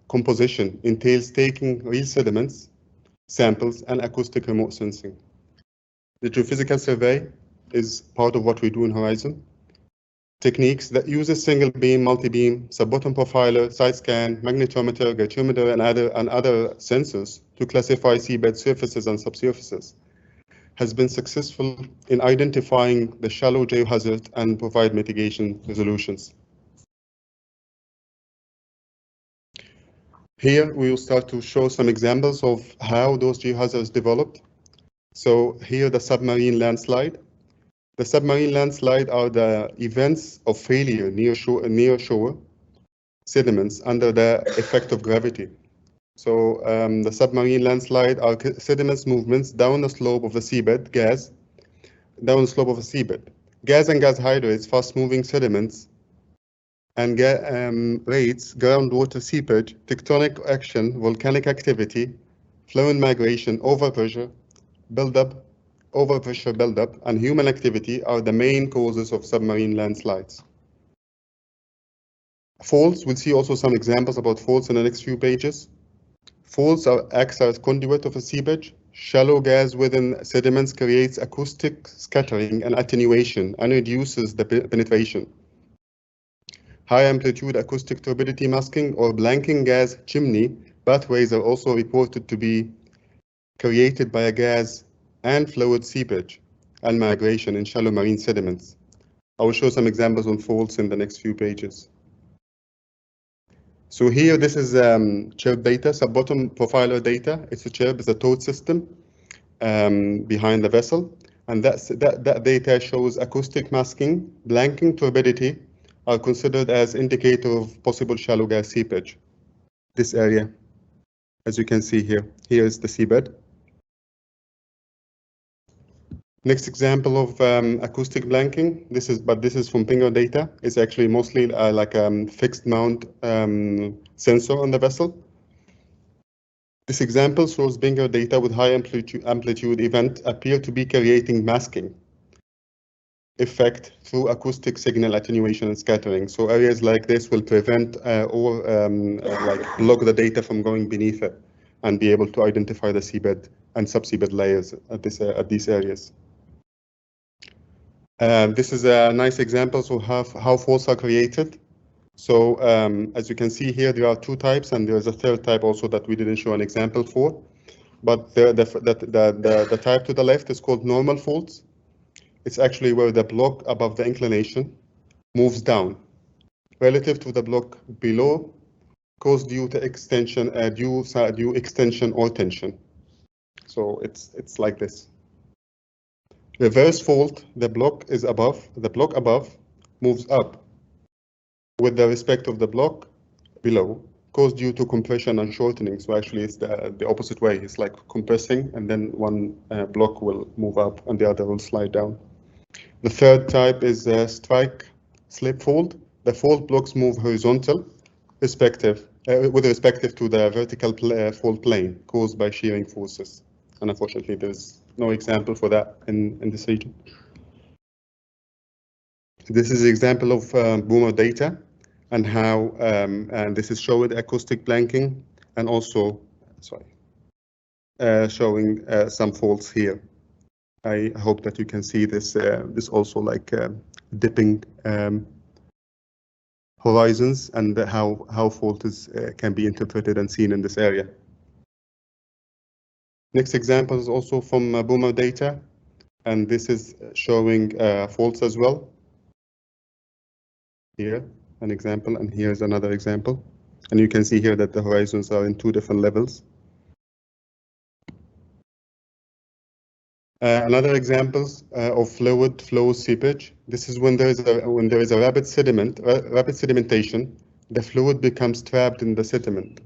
composition entails taking real sediments, samples, and acoustic remote sensing. The geophysical survey is part of what we do in Horizon. Techniques that use a single beam, multi-beam, sub-bottom profiler, side scan, magnetometer, gatometer, and other sensors to classify seabed surfaces and subsurfaces has been successful in identifying the shallow geohazard and provide mitigation resolutions. Here we will start to show some examples of how those geohazards developed. So here the submarine landslide. The submarine landslide are the events of failure near shore sediments under the effect of gravity. So the submarine landslide are sediments movements down the slope of the seabed, gas and gas hydrates, fast-moving sediments, and rates, groundwater seepage, tectonic action, volcanic activity, flow and migration, overpressure buildup, and human activity are the main causes of submarine landslides. Faults, we'll see also some examples about faults in the next few pages. Faults acts as conduit of a seepage. Shallow gas within sediments creates acoustic scattering and attenuation and reduces the penetration. High amplitude acoustic turbidity masking or blanking gas chimney pathways are also reported to be created by a gas and fluid seepage and migration in shallow marine sediments. I will show some examples on faults in the next few pages. So here, this is chirp data, sub-bottom profiler data. It's a chirp, it's a towed system behind the vessel. And that data shows acoustic masking, blanking turbidity are considered as indicator of possible shallow gas seepage. This area, as you can see here, here is the seabed. Next example of acoustic blanking. This is from Pinger data. It's actually mostly like a fixed mount sensor on the vessel. This example shows Pinger data with high amplitude event appear to be creating masking effect through acoustic signal attenuation and scattering. So areas like this will prevent or like block the data from going beneath it and be able to identify the seabed and subseabed layers at these areas. This is a nice example of how faults are created. So as you can see here, there are two types, and there is a third type also that we didn't show an example for. But the type to the left is called normal faults. It's actually where the block above the inclination moves down relative to the block below, caused due to extension, due extension or tension. So it's like this. Reverse fault, the block above moves up with the respect of the block below, caused due to compression and shortening. So actually it's the opposite way. It's like compressing, and then one block will move up and the other will slide down. The third type is strike slip fault, the fault blocks move horizontal with respect to the vertical fault plane caused by shearing forces. And unfortunately, there's no example for that in this region. This is an example of boomer data and how and this is showing acoustic blanking and also, showing some faults here. I hope that you can see this. This also like dipping horizons and how faults can be interpreted and seen in this area. Next example is also from boomer data, and this is showing faults as well. Here, an example, and here's another example. And you can see here that the horizons are in 2 different levels. Another examples of fluid flow seepage. This is when there is a rapid sedimentation, the fluid becomes trapped in the sediment.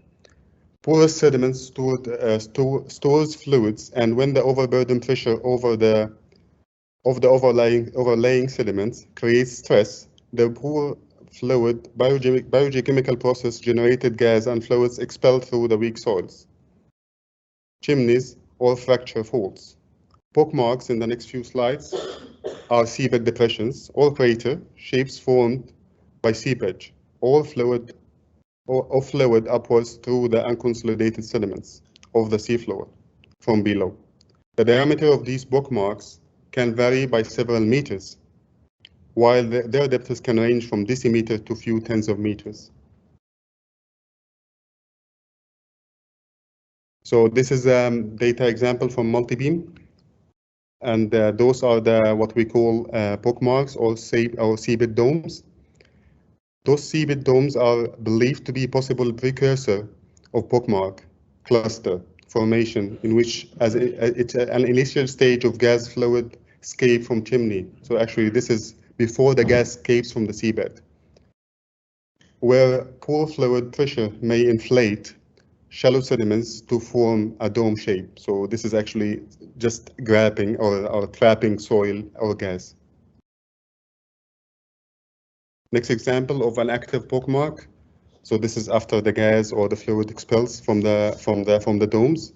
Porous sediment stores fluids, and when the overburden pressure of the overlaying sediments creates stress, the poor fluid biogeochemical process generated gas and fluids expelled through the weak soils, chimneys, or fracture faults. Pockmarks in the next few slides are seabed depressions or crater shapes formed by seepage or fluid upwards through the unconsolidated sediments of the seafloor from below. The diameter of these pockmarks can vary by several meters, while their depths can range from decimeter to few tens of meters. So this is a data example from multi-beam. And those are what we call pockmarks or seabed domes. Those seabed domes are believed to be possible precursor of pockmark cluster formation, in which it's an initial stage of gas fluid escape from chimney. So actually this is before the gas escapes from the seabed, where poor fluid pressure may inflate shallow sediments to form a dome shape. So this is actually just grabbing or trapping soil or gas. Next example of an active pockmark. So this is after the gas or the fluid expels from the domes.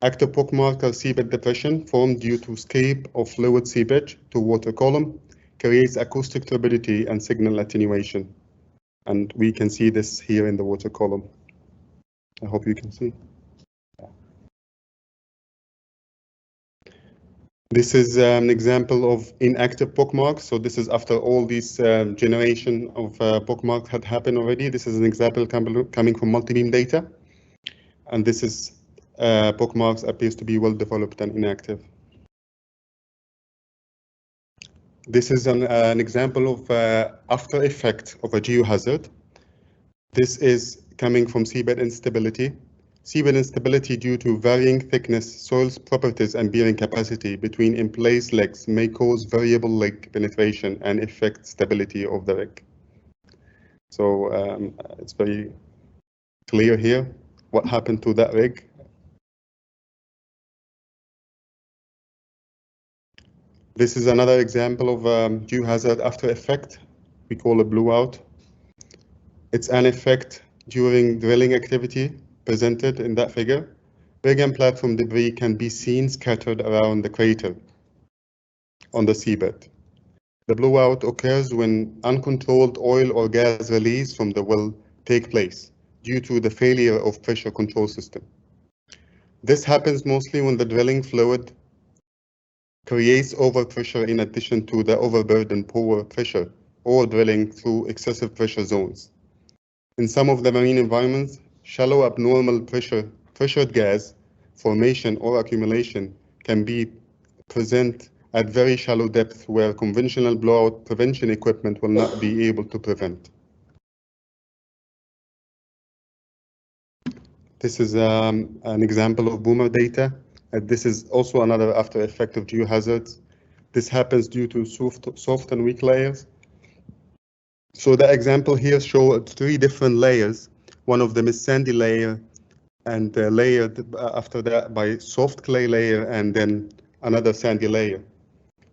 Active pockmark or seabed depression formed due to escape of fluid seepage to water column creates acoustic turbidity and signal attenuation. And we can see this here in the water column. I hope you can see. This is an example of inactive pockmarks. So this is after all these generation of pockmarks had happened already. This is an example coming from multi-beam data. And this is pockmarks appears to be well developed and inactive. This is an example of after effect of a geohazard. This is coming from seabed instability. Seabed instability due to varying thickness, soil's properties, and bearing capacity between in-place legs may cause variable leg penetration and affect stability of the rig. So it's very clear here what happened to that rig. This is another example of geohazard after effect. We call a blowout. It's an effect during drilling activity presented in that figure. Rig and platform debris can be seen scattered around the crater on the seabed. The blowout occurs when uncontrolled oil or gas release from the well take place due to the failure of pressure control system. This happens mostly when the drilling fluid creates overpressure in addition to the overburden poor pressure or drilling through excessive pressure zones. In some of the marine environments, shallow abnormal pressured gas formation or accumulation can be present at very shallow depth where conventional blowout prevention equipment will not be able to prevent. This is an example of boomer data. This is also another after effect of geohazards. This happens due to soft and weak layers. So the example here shows 3 different layers. One of them is sandy layer, and layered after that by soft clay layer, and then another sandy layer.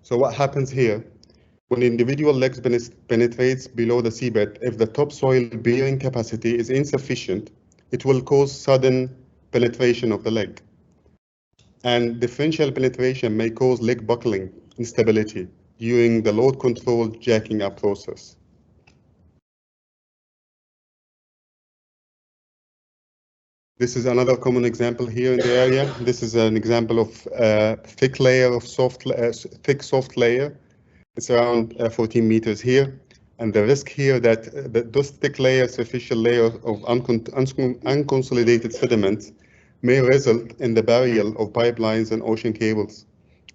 So what happens here? When individual legs penetrates below the seabed, if the topsoil bearing capacity is insufficient, it will cause sudden penetration of the leg. And differential penetration may cause leg buckling instability during the load controlled jacking up process. This is another common example here in the area. This is an example of thick layer of thick soft layer. It's around 14 meters here. And the risk here that those thick layers, superficial layers of unconsolidated sediments may result in the burial of pipelines and ocean cables.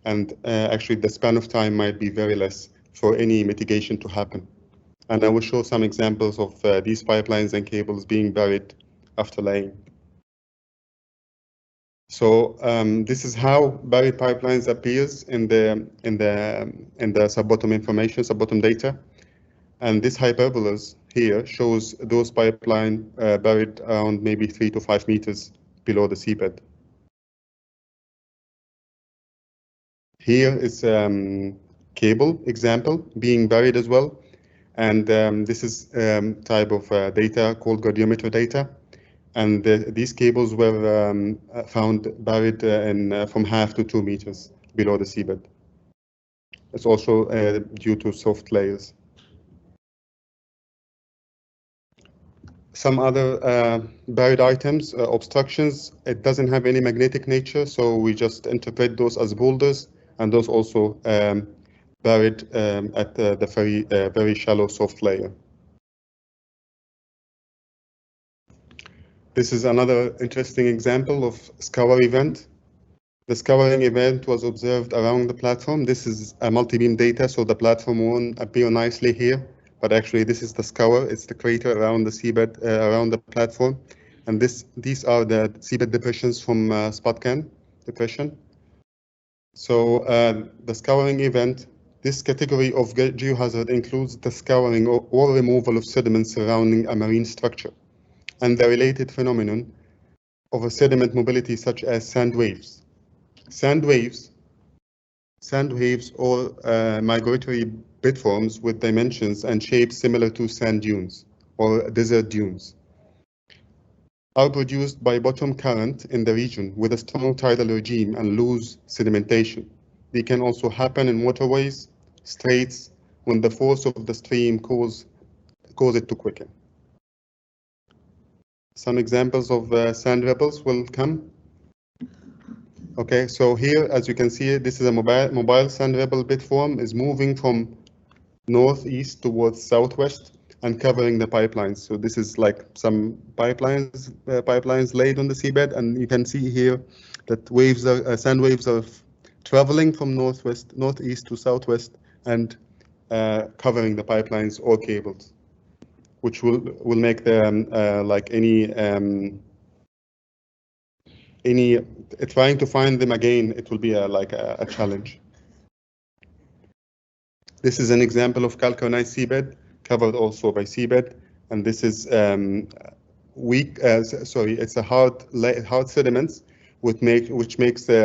And actually the span of time might be very less for any mitigation to happen. And I will show some examples of these pipelines and cables being buried after laying. So this is how buried pipelines appears in the sub-bottom information, sub-bottom data. And this hyperbolus here shows those pipeline buried around maybe 3 to 5 meters below the seabed. Here is cable example being buried as well. And this is type of data called gradiometer data. And these cables were found buried from 0.5 to 2 meters below the seabed. It's also due to soft layers. Some other buried items, obstructions, it doesn't have any magnetic nature, so we just interpret those as boulders, and those also buried at the very shallow soft layer. This is another interesting example of scour event. The scouring event was observed around the platform. This is a multi-beam data, so the platform won't appear nicely here, but actually this is the scour. It's the crater around the seabed, around the platform. And these are the seabed depressions from Spotcan depression. So the scouring event, this category of geohazard includes the scouring or removal of sediments surrounding a marine structure, and the related phenomenon of a sediment mobility such as sand waves. Sand waves or migratory bed forms with dimensions and shapes similar to sand dunes or desert dunes are produced by bottom current in the region with a strong tidal regime and loose sedimentation. They can also happen in waterways, straits, when the force of the stream cause it to quicken. Some examples of sand rebels will come. Okay, so here, as you can see, this is a mobile sand rebel bed form is moving from northeast towards southwest and covering the pipelines. So this is like some pipelines laid on the seabed, and you can see here that sand waves are traveling from northeast to southwest and covering the pipelines or cables, which will make them like trying to find them again, it will be like a challenge. This is an example of calcareous seabed covered also by seabed, and this is it's a hard sediments which makes the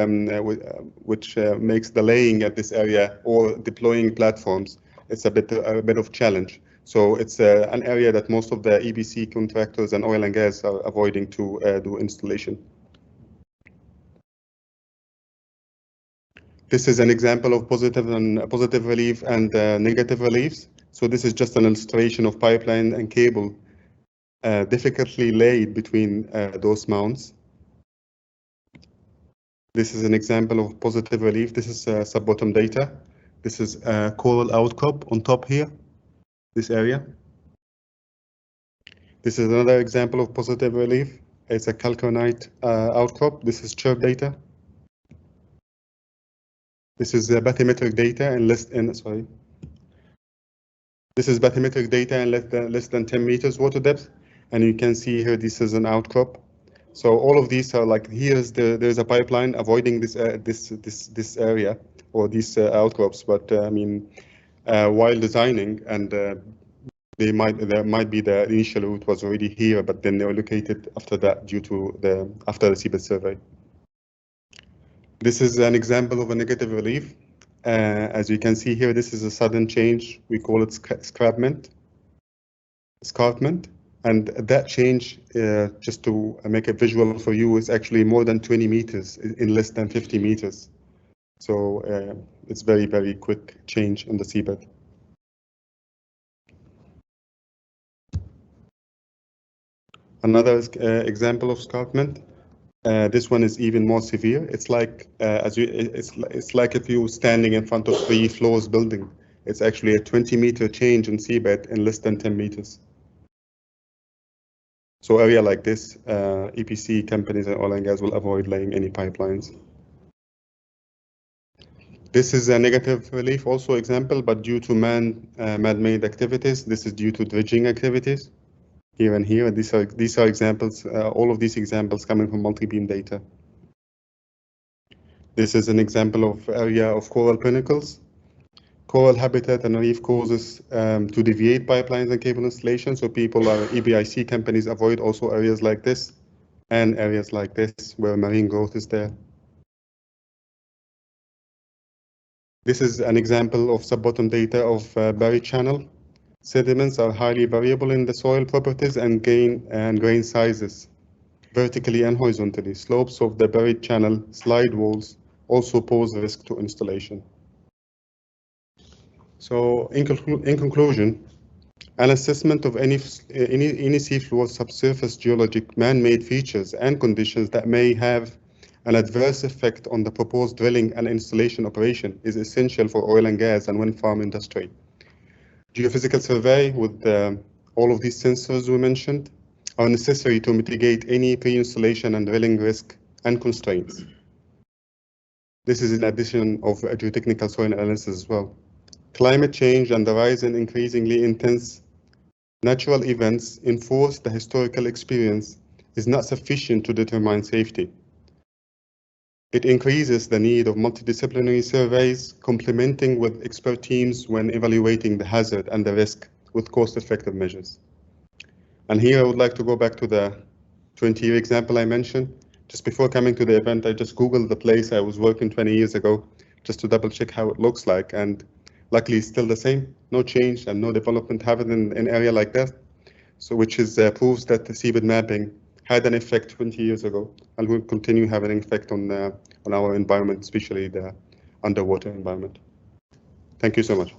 laying at this area or deploying platforms. It's a bit of challenge. So it's an area that most of the EPC contractors and oil and gas are avoiding to do installation. This is an example of positive relief and negative reliefs. So this is just an illustration of pipeline and cable difficultly laid between those mounts. This is an example of positive relief. This is sub-bottom data. This is a coral outcrop on top here, this area. This is another example of positive relief. It's a calcareous outcrop. This is chirp data. This is bathymetric data and This is bathymetric data and less than 10 meters water depth, and you can see here this is an outcrop. So all of these are like there's a pipeline avoiding this area or these outcrops, but I mean while designing, and there might be the initial route was already here, but then they were located after that due to after the seabed survey. This is an example of a negative relief. As you can see here, this is a sudden change. We call it escarpment. And that change, just to make a visual for you, is actually more than 20 meters in less than 50 meters. So it's very, very quick change in the seabed. Another example of escarpment. This one is even more severe. It's like it's like if you're standing in front of 3 floors building. It's actually a 20-meter change in seabed in less than 10 meters. So area like this, EPC companies and oil and gas will avoid laying any pipelines. This is a negative relief also example, but due to man-made activities. This is due to dredging activities. Here and here, these are examples. All of these examples coming from multi-beam data. This is an example of area of coral pinnacles. Coral habitat and reef causes to deviate pipelines and cable installations. So people are EBIC companies avoid also areas like this and areas like this where marine growth is there. This is an example of sub-bottom data of buried channel. Sediments are highly variable in the soil properties and grain sizes, vertically and horizontally. Slopes of the buried channel slide walls also pose risk to installation. So in conclusion, an assessment of any seafloor subsurface geologic man-made features and conditions that may have an adverse effect on the proposed drilling and installation operation is essential for oil and gas and wind farm industry. Geophysical survey with all of these sensors we mentioned are necessary to mitigate any pre-installation and drilling risk and constraints. This is in addition of geotechnical soil analysis as well. Climate change and the rise in increasingly intense natural events enforce the historical experience is not sufficient to determine safety. It increases the need of multidisciplinary surveys, complementing with expert teams when evaluating the hazard and the risk with cost-effective measures. And here I would like to go back to the 20-year example I mentioned. Just before coming to the event, I just Googled the place I was working 20 years ago, just to double check how it looks like. And luckily it's still the same, no change and no development happened in an area like that. So which is proves that the seabed mapping had an effect 20 years ago and will continue having an effect on our environment, especially the underwater environment. Thank you so much.